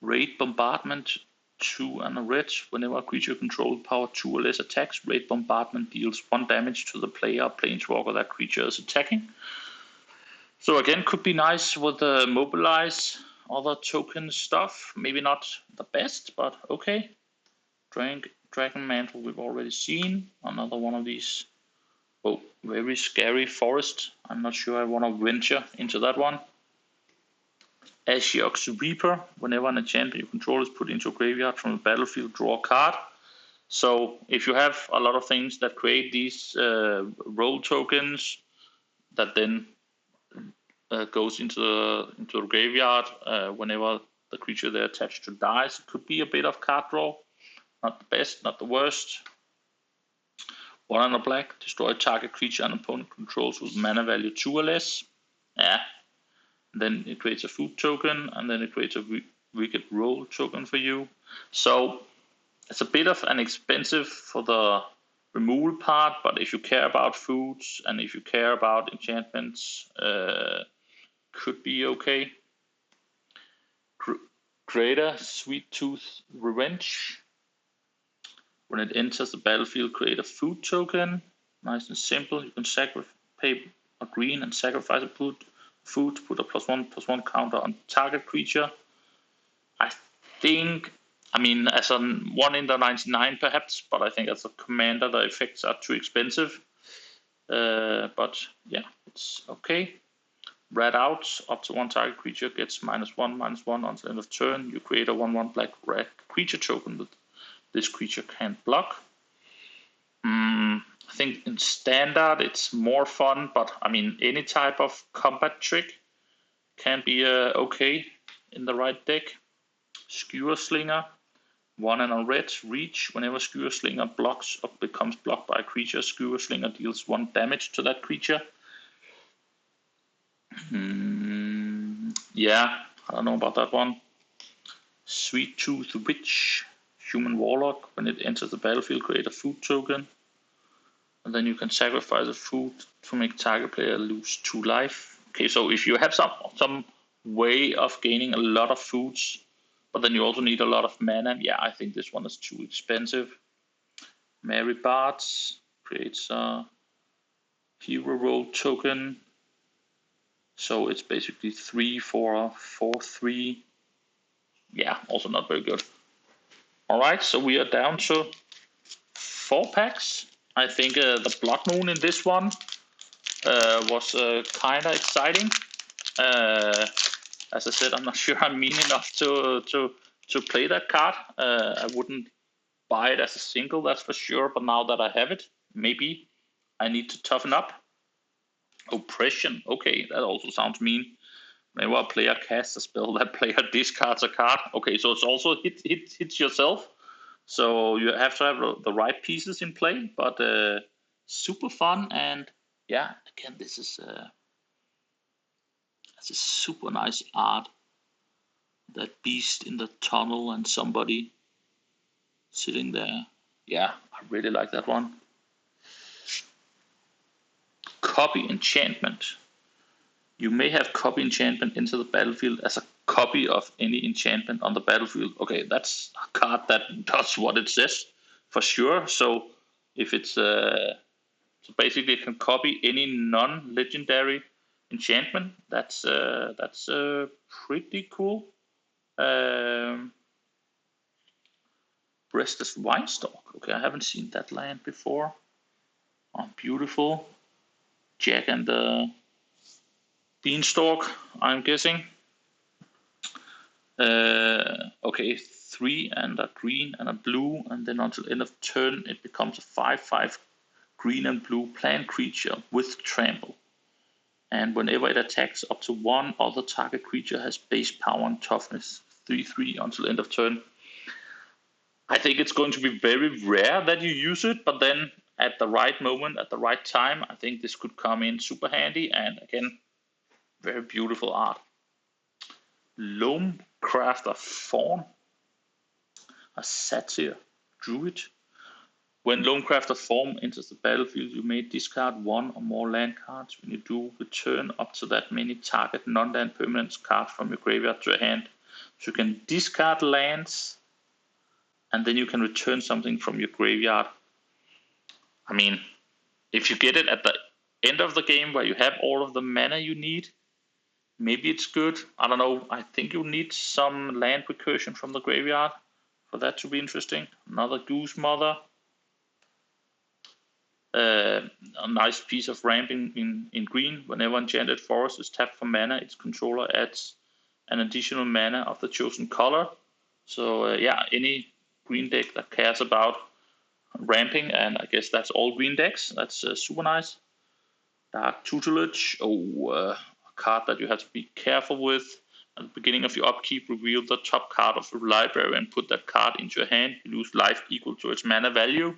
Raid Bombardment, 2 and a red. Whenever a creature controls power 2 or less attacks, Raid Bombardment deals 1 damage to the player planeswalker that creature is attacking. So again, could be nice with the mobilize, other token stuff. Maybe not the best, but okay. Dragon Mantle we've already seen. Another one of these. Oh, very scary forest. I'm not sure I want to venture into that one. Ashiok's Reaper. Whenever an enchantment you control is put into a graveyard from the battlefield, draw a card. So if you have a lot of things that create these role tokens that then goes into the graveyard whenever the creature they're attached to dies, it could be a bit of card draw. Not the best, not the worst. 1 and a black, destroy target creature an opponent controls with mana value 2 or less. Yeah. Then it creates a food token, and then it creates a wicked roll token for you. So it's a bit of an expensive for the removal part, but if you care about foods and if you care about enchantments, could be okay. Creator, Sweet Tooth Revenge. When it enters the battlefield, create a food token. Nice and simple. You can pay a green and sacrifice a food to put a +1/+1 counter on target creature. I think, I mean, as a 1 in the 99 perhaps, but I think as a commander the effects are too expensive. But yeah, it's okay. Red out, up to 1 target creature gets -1/-1 until end of turn. You create a 1/1 black red creature token with this creature can't block. I think in standard it's more fun, but I mean any type of combat trick can be okay in the right deck. Skewer Slinger, 1 and a red, reach. Whenever Skewer Slinger blocks or becomes blocked by a creature, Skewer Slinger deals 1 damage to that creature. Yeah, I don't know about that one. Sweet Tooth Witch, Human Warlock. When it enters the battlefield, create a food token. And then you can sacrifice a food to make target player lose 2 life. Okay, so if you have some way of gaining a lot of foods, but then you also need a lot of mana, yeah, I think this one is too expensive. Mary Barts creates a hero role token. So it's basically 3 for a 4/3. Yeah, also not very good. All right, so we are down to 4 packs. I think the Blood Moon in this one was kind of exciting. As I said, I'm not sure I'm mean enough to play that card. I wouldn't buy it as a single, that's for sure. But now that I have it, maybe I need to toughen up. Oppression. Okay, that also sounds mean. Whenever a player casts a spell, that player discards a card. Okay, so it's also hits yourself. So you have to have the right pieces in play, but super fun. And yeah, again, this is super nice art. That beast in the tunnel and somebody sitting there. Yeah, I really like that one. Copy enchantment. You may have copy enchantment into the battlefield as a copy of any enchantment on the battlefield. Okay, that's a card that does what it says for sure. So if it's so basically it can copy any non-legendary enchantment. That's pretty cool. Restless Winestalk. Okay, I haven't seen that land before. Oh, beautiful. Jack and the Beanstalk, I'm guessing. Okay, 3 and a green and a blue, and then until end of turn it becomes a 5/5 green and blue plant creature with trample. And whenever it attacks up to one other target creature has base power and toughness 3/3 until end of turn. I think it's going to be very rare that you use it, but then at the right moment, at the right time, I think this could come in super handy. And again, very beautiful art. Loam Crafter Fawn, a satyr druid. When Lonecrafter Form enters the battlefield, you may discard one or more land cards. When you do, return up to that many target non-land permanents cards from your graveyard to your hand. So you can discard lands, and then you can return something from your graveyard. I mean, if you get it at the end of the game where you have all of the mana you need, maybe it's good. I don't know. I think you need some land recursion from the graveyard for that to be interesting. Another Goose Mother. A nice piece of ramp in green. Whenever Enchanted Forest is tapped for mana, its controller adds an additional mana of the chosen color. So yeah, any green deck that cares about ramping, and I guess that's all green decks. That's super nice. Dark Tutelage. A card that you have to be careful with. At the beginning of your upkeep, reveal the top card of your library and put that card into your hand. You lose life equal to its mana value.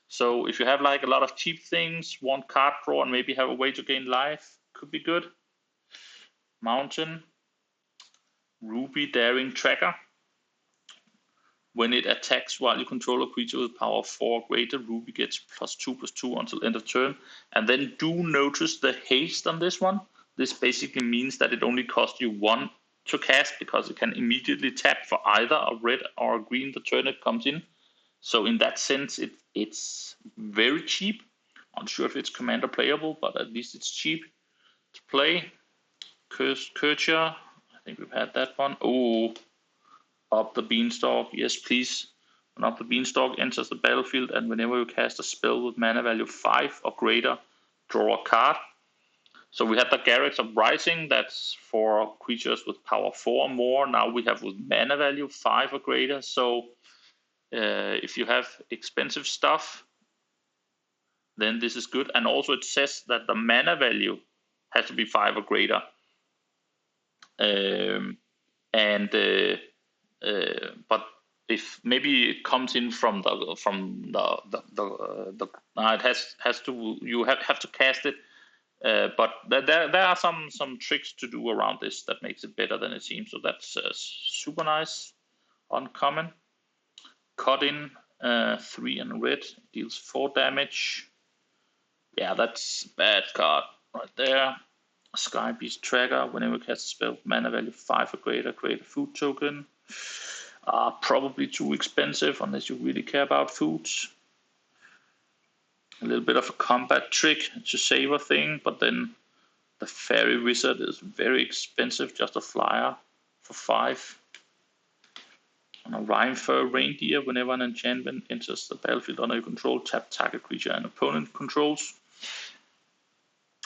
So if you have like a lot of cheap things, want card draw, and maybe have a way to gain life, could be good. Mountain. Ruby Daring Tracker. When it attacks while you control a creature with power 4 or greater, Ruby gets +2/+2 until end of turn. And then do notice the haste on this one. This basically means that it only costs you 1 to cast because it can immediately tap for either a red or a green the turn it comes in. So in that sense, it's very cheap. I'm not sure if it's commander playable, but at least it's cheap to play. Courtier, I think we've had that one. Oh, Up the Beanstalk, yes please. When Up the Beanstalk enters the battlefield, and whenever you cast a spell with mana value 5 or greater, draw a card. So we had the Garrix Uprising, that's for creatures with power 4 or more. Now we have with mana value 5 or greater. So if you have expensive stuff, then this is good. And also it says that the mana value has to be 5 or greater. But if maybe it comes in from the it has to, you have to cast it. But there are some tricks to do around this that makes it better than it seems. So that's super nice. Uncommon. Cut in 3 and red, deals 4 damage. Yeah, that's bad card right there. Sky Beast Tracker. Whenever you cast a spell, mana value 5 or greater, create a food token. Probably too expensive unless you really care about foods. A little bit of a combat trick to save a thing, but then the Fairy Wizard is very expensive, just a flyer for 5. And a Rhyme Fur Reindeer. Whenever an enchantment enters the battlefield under your control, tap target creature and opponent controls.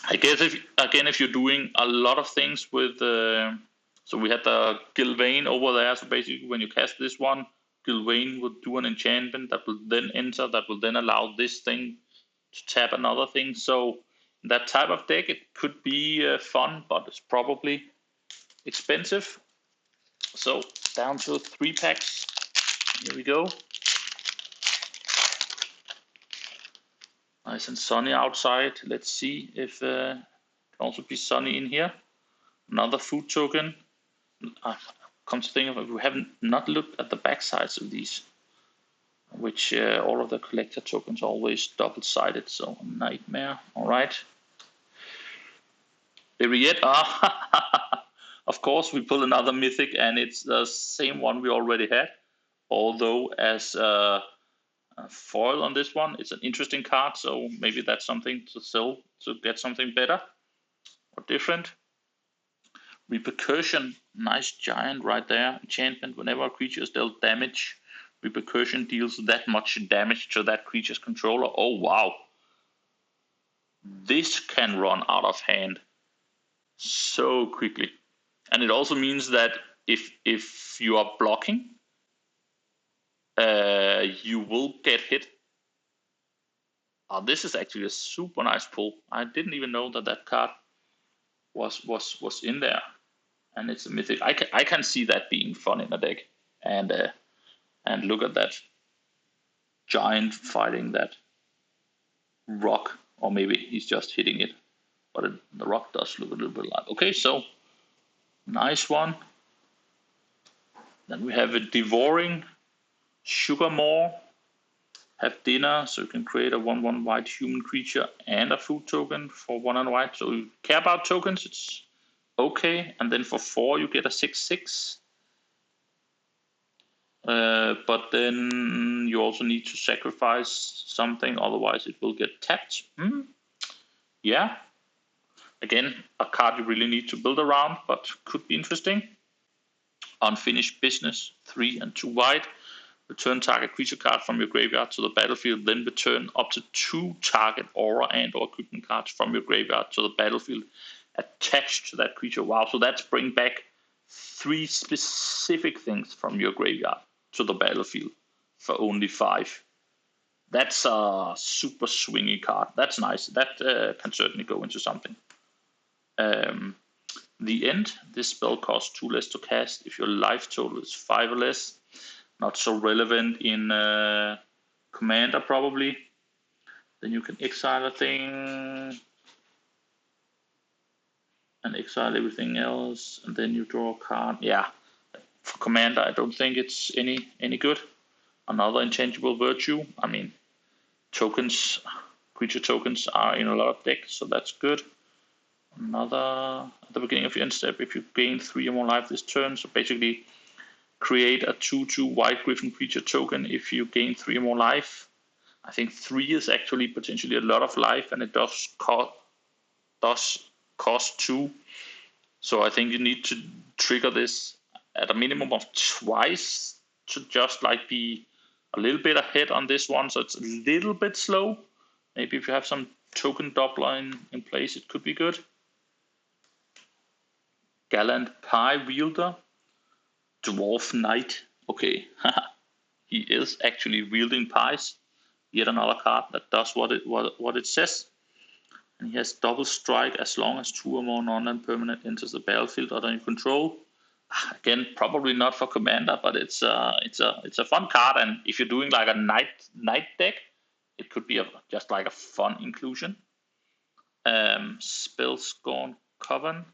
I guess if you're doing a lot of things with, so we had the Gilvain over there. So basically, when you cast this one, Gilvain would do an enchantment that will then enter, that will then allow this thing to tap another thing. So that type of deck, it could be fun, but it's probably expensive. So down to 3 packs. Here we go. Nice and sunny outside. Let's see if it can also be sunny in here. Another food token. Come to think of it, we haven't not looked at the back sides of these, which all of the collector tokens are always double-sided, so a nightmare. All right. Yet, of course, we pull another mythic, and it's the same one we already had. Although as foil on this one, it's an interesting card, so maybe that's something to sell to get something better or different. Repercussion, nice giant right there. Enchantment, whenever a creature is dealt damage, Repercussion deals that much damage to that creature's controller. Oh wow. This can run out of hand so quickly. And it also means that if you are blocking, you will get hit. Oh, this is actually a super nice pull. I didn't even know that card was in there. And it's a mythic. I can see that being fun in a deck. And look at that giant fighting that rock, or maybe he's just hitting it. But the rock does look a little bit like. Okay, so nice one. Then we have a devouring Sugarmore. Have dinner, so you can create a 1/1 white human creature and a food token for 1 and white. So you care about tokens, it's okay. And then for 4 you get a 6/6. But then you also need to sacrifice something, otherwise it will get tapped. Yeah. Again, a card you really need to build around, but could be interesting. Unfinished Business, 3 and 2 white. Return target creature card from your graveyard to the battlefield, then return up to 2 target aura and or equipment cards from your graveyard to the battlefield attached to that creature. Wow, so that's bring back 3 specific things from your graveyard to the battlefield for only 5. That's a super swingy card. That's nice. That can certainly go into something. The End. This spell costs 2 less to cast if your life total is 5 or less. Not so relevant in Commander, probably. Then you can exile a thing and exile everything else, and then you draw a card. Yeah, for Commander, I don't think it's any good. Another Intangible Virtue. I mean, tokens, creature tokens are in a lot of decks, so that's good. Another at the beginning of your end step, if you gain 3 or more life this turn, so basically create a 2/2 white griffin creature token if you gain 3 or more life. I think 3 is actually potentially a lot of life, and it does cost 2. So I think you need to trigger this at a minimum of twice to just like be a little bit ahead on this one. So it's a little bit slow. Maybe if you have some token doubler in place, it could be good. Gallant Pie Wielder. Dwarf Knight. Okay, he is actually wielding pies. Yet another card that does what it says. And he has double strike as long as 2 or more non-land permanent enters the battlefield under your control. Again, probably not for Commander, but it's a fun card. And if you're doing like a night deck, it could be just like a fun inclusion. Spellscorn Coven.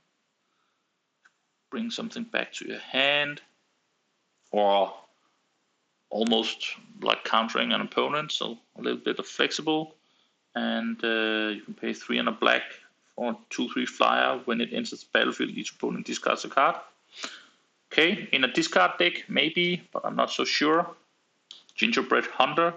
Bring something back to your hand, or almost like countering an opponent, so a little bit of flexible. And you can pay 3 and a black for 2/3 flyer. When it enters the battlefield, each opponent discards a card. Okay, in a discard deck, maybe, but I'm not so sure. Gingerbread Hunter.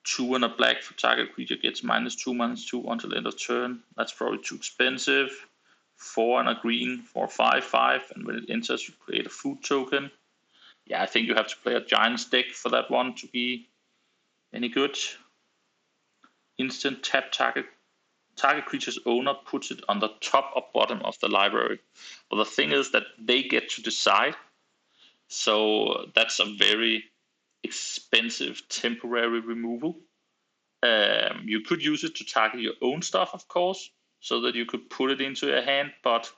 2 and a black for target creature gets -2/-2 until the end of turn. That's probably too expensive. 4 and a green for 5/5, and when it enters, you create a food token. Yeah, I think you have to play a Giants deck for that one to be any good. Instant tap target target creature's owner puts it on the top or bottom of the library. Well, the thing is that they get to decide. So that's a very expensive temporary removal. You could use it to target your own stuff, of course, so that you could put it into your hand, but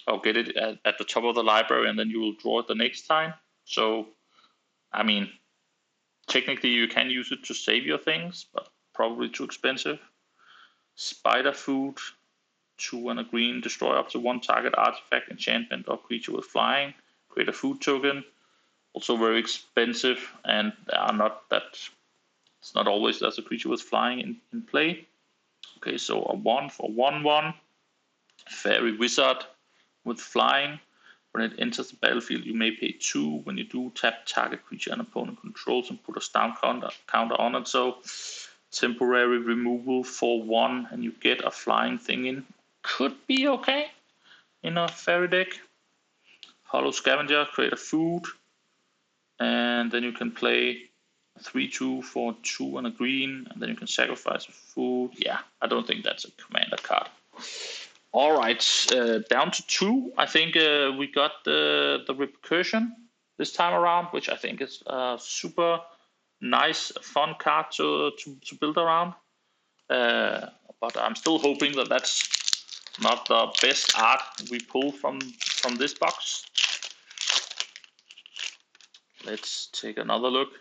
or get it at the top of the library, and then you will draw it the next time. So, I mean, technically you can use it to save your things, but probably too expensive. Spider food, 2 and a green, destroy up to 1 target artifact, enchantment, or creature with flying. Create a food token. Also very expensive, and are not that. It's not always there's a creature with flying in play. Okay, so a 1 for 1/1. Fairy wizard with flying. When it enters the battlefield, you may pay 2. When you do, tap target creature an opponent controls and put a down counter on it. So temporary removal for 1, and you get a flying thing in. Could be okay in a fairy deck. Hollow Scavenger, create a food, and then you can play 3/2 for 2 and a green, and then you can sacrifice a food. Yeah, I don't think that's a commander card. All right, down to 2. I think we got the repercussion this time around, which I think is a super nice, fun card to build around. But I'm still hoping that that's not the best art we pull from this box. Let's take another look.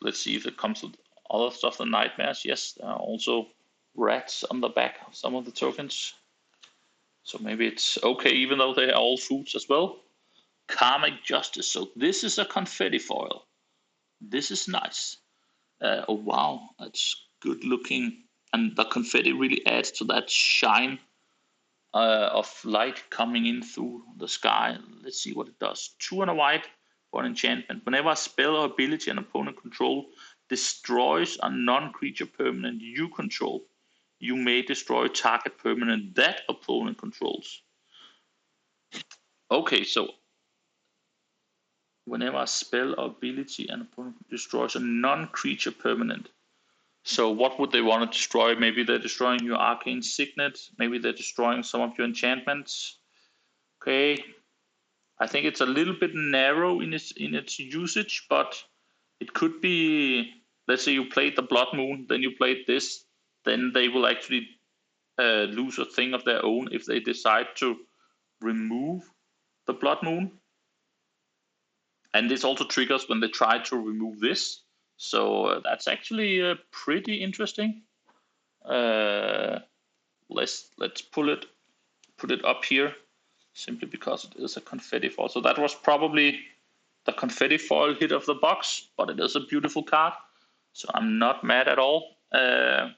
Let's see if it comes with other stuff than nightmares. Yes, there are also rats on the back of some of the tokens. So maybe it's okay, even though they are all foods as well. Karmic Justice. So this is a confetti foil. This is nice. Oh wow, that's good looking. And the confetti really adds to that shine of light coming in through the sky. Let's see what it does. 2 and a white for an enchantment. Whenever a spell or ability an opponent control destroys a non-creature permanent you control, you may destroy target permanent that opponent controls. Okay, so whenever a spell or ability an opponent destroys a non-creature permanent. So what would they want to destroy? Maybe they're destroying your arcane signet. Maybe they're destroying some of your enchantments. Okay, I think it's a little bit narrow in its usage, but it could be. Let's say you played the Blood Moon, then you played this, then they will actually lose a thing of their own if they decide to remove the Blood Moon. And this also triggers when they try to remove this. So that's actually pretty interesting. Let's put it up here, simply because it is a confetti foil. So that was probably the confetti foil hit of the box, but it is a beautiful card. So I'm not mad at all. Dawn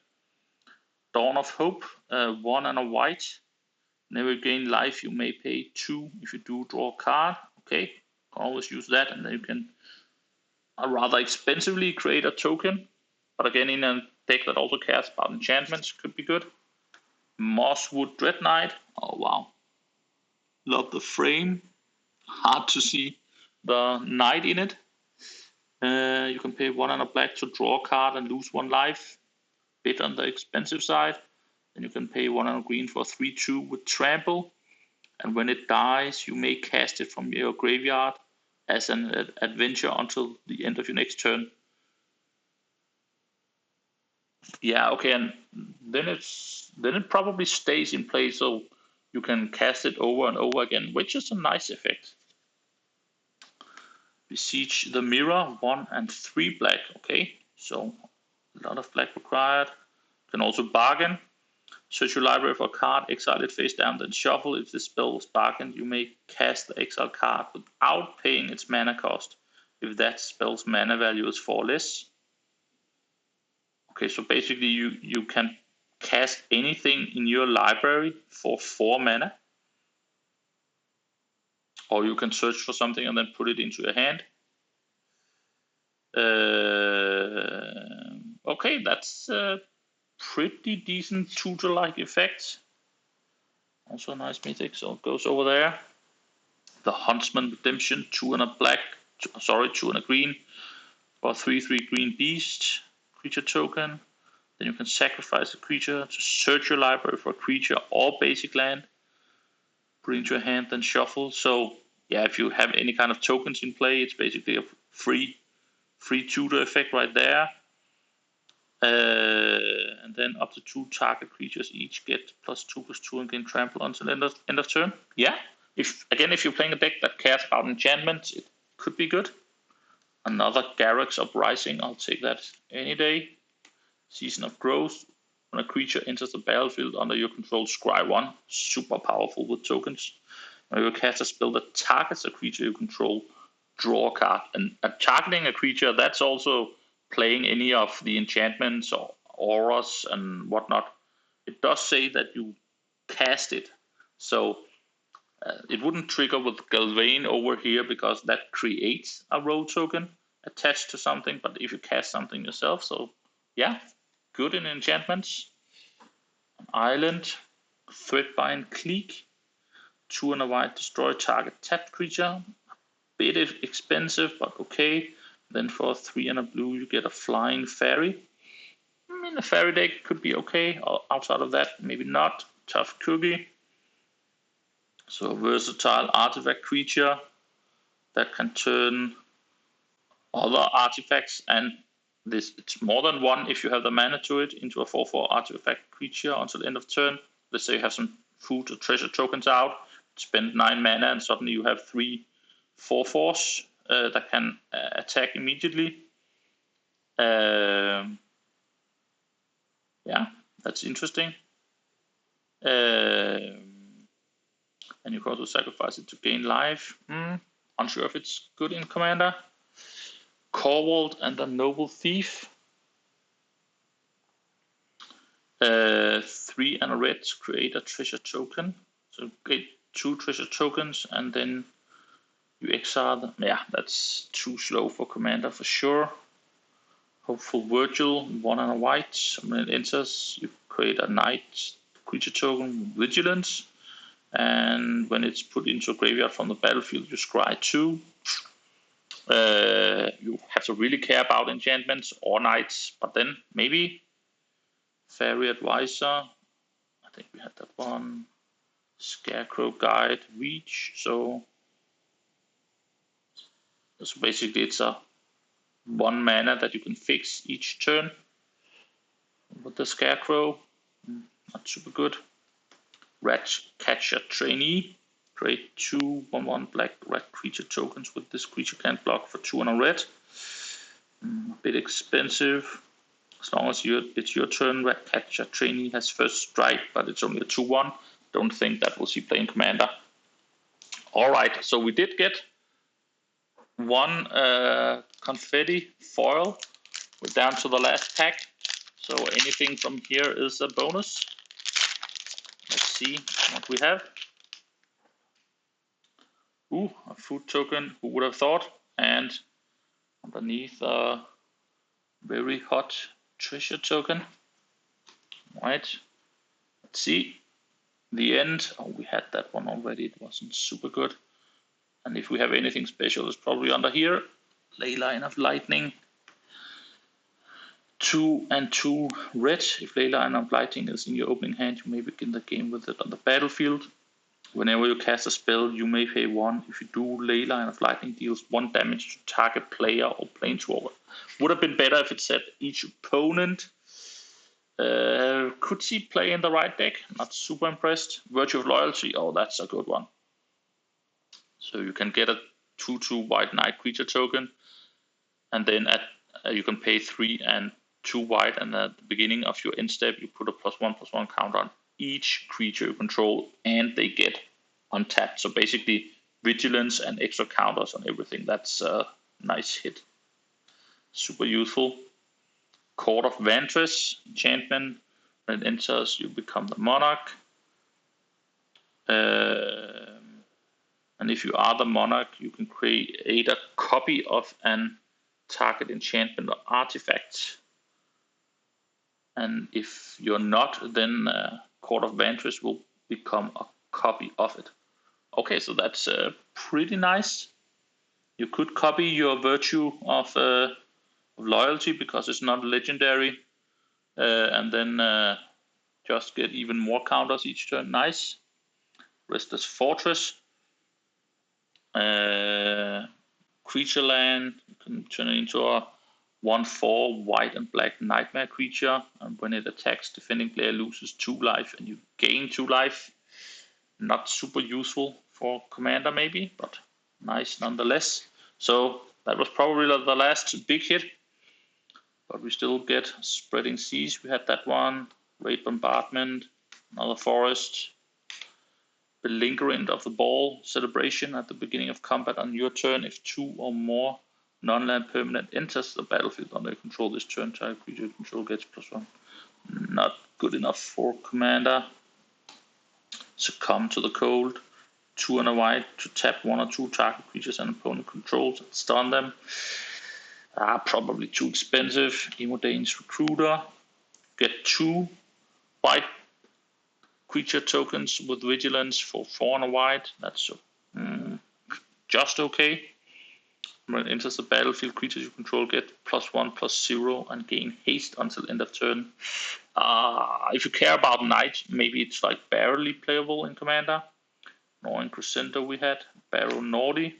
of Hope, 1 and a white. Never gain life, you may pay 2. If you do, draw a card. Okay, can always use that, and then you can rather expensively create a token. But again, in a deck that also cares about enchantments, could be good. Mosswood Dread Knight. Oh wow, love the frame. Hard to see the knight in it. You can pay 1 and a black to draw a card and lose 1 life. Bit on the expensive side. Then you can pay 1 and a green for 3/2 with trample. And when it dies, you may cast it from your graveyard as an adventure until the end of your next turn. Yeah, okay, and then it probably stays in play, so you can cast it over and over again, which is a nice effect. Besiege the Mirror, 1 and 3 black. Okay, so a lot of black required. Can also bargain. Search your library for a card, exile it face down, then shuffle. If the spell was bargained, you may cast the exile card without paying its mana cost, if that spell's mana value is 4 or less. Okay, so basically you can cast anything in your library for 4 mana. Or you can search for something and then put it into your hand. Okay, that's a pretty decent tutor-like effect. Also a nice mythic, so it goes over there. The Huntsman Redemption, 2 and a black, 2 and a green, for 3/3 green beast, creature token. Then you can sacrifice a creature to search your library for a creature or basic land. Put it into your hand, then shuffle. So yeah, if you have any kind of tokens in play, it's basically a free tutor effect right there. And then up to 2 target creatures each get +2/+2 and gain trample until end of turn. Yeah. If you're playing a deck that cares about enchantments, it could be good. Another Garruk's Uprising, I'll take that any day. Season of Growth. When a creature enters the battlefield under your control, scry 1. Super powerful with tokens. When you cast a spell that targets a creature you control, draw a card. And targeting a creature, that's also playing any of the enchantments or auras and whatnot. It does say that you cast it. So it wouldn't trigger with Eldraine over here because that creates a road token attached to something. But if you cast something yourself, so yeah, good in enchantments. An island, Threadbind Clique, 2 and a white, destroy target tapped creature. Bit expensive, but okay. Then for 3 and a blue, you get a flying fairy. I mean, a fairy deck could be okay. Outside of that, maybe not. Tough cookie. So a versatile artifact creature that can turn other artifacts, and it's more than one if you have the mana to it, into a 4/4 artifact creature until the end of turn. Let's say you have some food or treasure tokens out, spend 9 mana, and suddenly you have 3 4/4s that can attack immediately. Yeah, that's interesting. And you can also sacrifice it to gain life. Unsure if it's good in Commander. Corwald and the Noble Thief. 3 and a red to create a treasure token. So get 2 treasure tokens and then you exile them. Yeah, that's too slow for Commander for sure. Hopeful Virgil, 1 and a white. When it enters, you create a knight creature token, Vigilance. And when it's put into a graveyard from the battlefield, you scry 2. You have to really care about enchantments or knights, but then maybe Fairy Advisor. I think we had that one. Scarecrow Guide, Reach. So basically it's a 1 mana that you can fix each turn with the Scarecrow. Not super good. Ratcatcher Trainee. Create 2 1/1 black red creature tokens with this creature can't block for 2 and a red. A bit expensive. As long as it's your turn, Ratcatcher Trainee has first strike, but it's only a 2/1. Don't think that we'll see playing Commander. Alright, so we did get 1 confetti foil. We're down to the last pack. So anything from here is a bonus. Let's see what we have. Ooh, a food token, who would have thought? And underneath a very hot treasure token. Right. Let's see. The end. Oh, we had that one already. It wasn't super good. And if we have anything special, it's probably under here. Leyline of Lightning. 2 and 2 red. If Leyline of Lightning is in your opening hand, you may begin the game with it on the battlefield. Whenever you cast a spell, you may pay 1. If you do, Leyline of Lightning deals 1 damage to target player or planeswalker. Would have been better if it said each opponent. Could see play in the right deck. Not super impressed. Virtue of Loyalty. Oh, that's a good one. So you can get a 2/2 white knight creature token, and then you can pay 3 and 2 white, and at the beginning of your end step, you put a +1/+1 counter on each creature you control, and they get untapped. So basically, vigilance and extra counters on everything. That's a nice hit. Super useful. Court of Vantress, enchantment. When it enters, you become the monarch. And if you are the monarch, you can create a copy of an target enchantment or artifact. And if you're not, then Court of Vantress will become a copy of it. Okay, so that's pretty nice. You could copy your Virtue of Loyalty because it's not legendary. and then just get even more counters each turn. Nice. Restless Fortress. Creature land. You can turn it into a 1/4 white and black nightmare creature, and when it attacks, defending player loses 2 life and you gain 2 life. Not super useful for commander maybe, but nice nonetheless. So that was probably the last big hit, but we still get Spreading Seas. We had that one, Raid Bombardment, another forest, Belligerent of the Ball, Celebration at the beginning of combat on your turn. If 2 or more non-land permanent enters the battlefield under your control this turn, target creature control gets +1. Not good enough for commander. Succumb to the Cold. 2 and a white to tap 1 or 2 target creatures and opponent controls and stun them. Probably too expensive. Emodane's Recruiter. Get 2 white creature tokens with vigilance for 4 and a white. That's just okay. When it enters the battlefield, creatures you control get +1/+0 and gain haste until end of turn. If you care about Knight, maybe it's like barely playable in Commander. Gnawing Crescendo we had. Barrow Naughty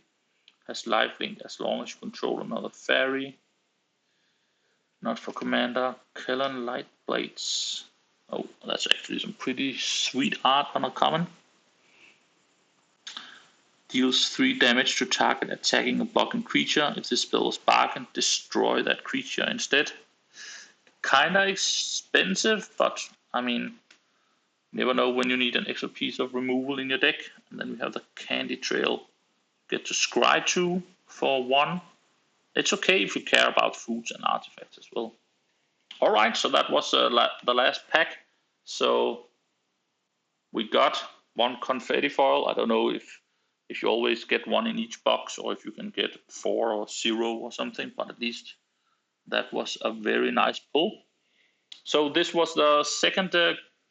has lifelink as long as you control another fairy. Not for Commander. Kellan Light Blades. Oh, that's actually some pretty sweet art on a common. Deals 3 damage to target attacking or blocking creature. If this spell is bargained, destroy that creature instead. Kinda expensive, but I mean, never know when you need an extra piece of removal in your deck. And then we have the Candy Trail. Get to scry 2 for 1. It's okay if you care about foods and artifacts as well. Alright, so that was the last pack. So we got 1 confetti foil. I don't know if you always get 1 in each box or if you can get 4 or 0 or something, but at least that was a very nice pull. So this was the second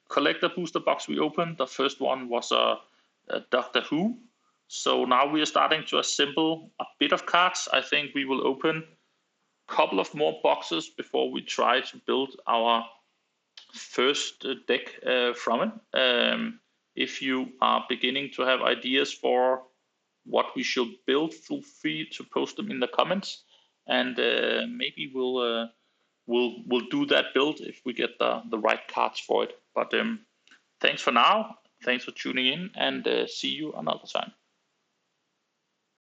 collector booster box we opened. The first one was a Doctor Who. So now we are starting to assemble a bit of cards. I think we will open a couple of more boxes before we try to build our first deck from it. If you are beginning to have ideas for what we should build, feel free to post them in the comments, and maybe we'll do that build if we get the right cards for it. But thanks for now. Thanks for tuning in, and see you another time.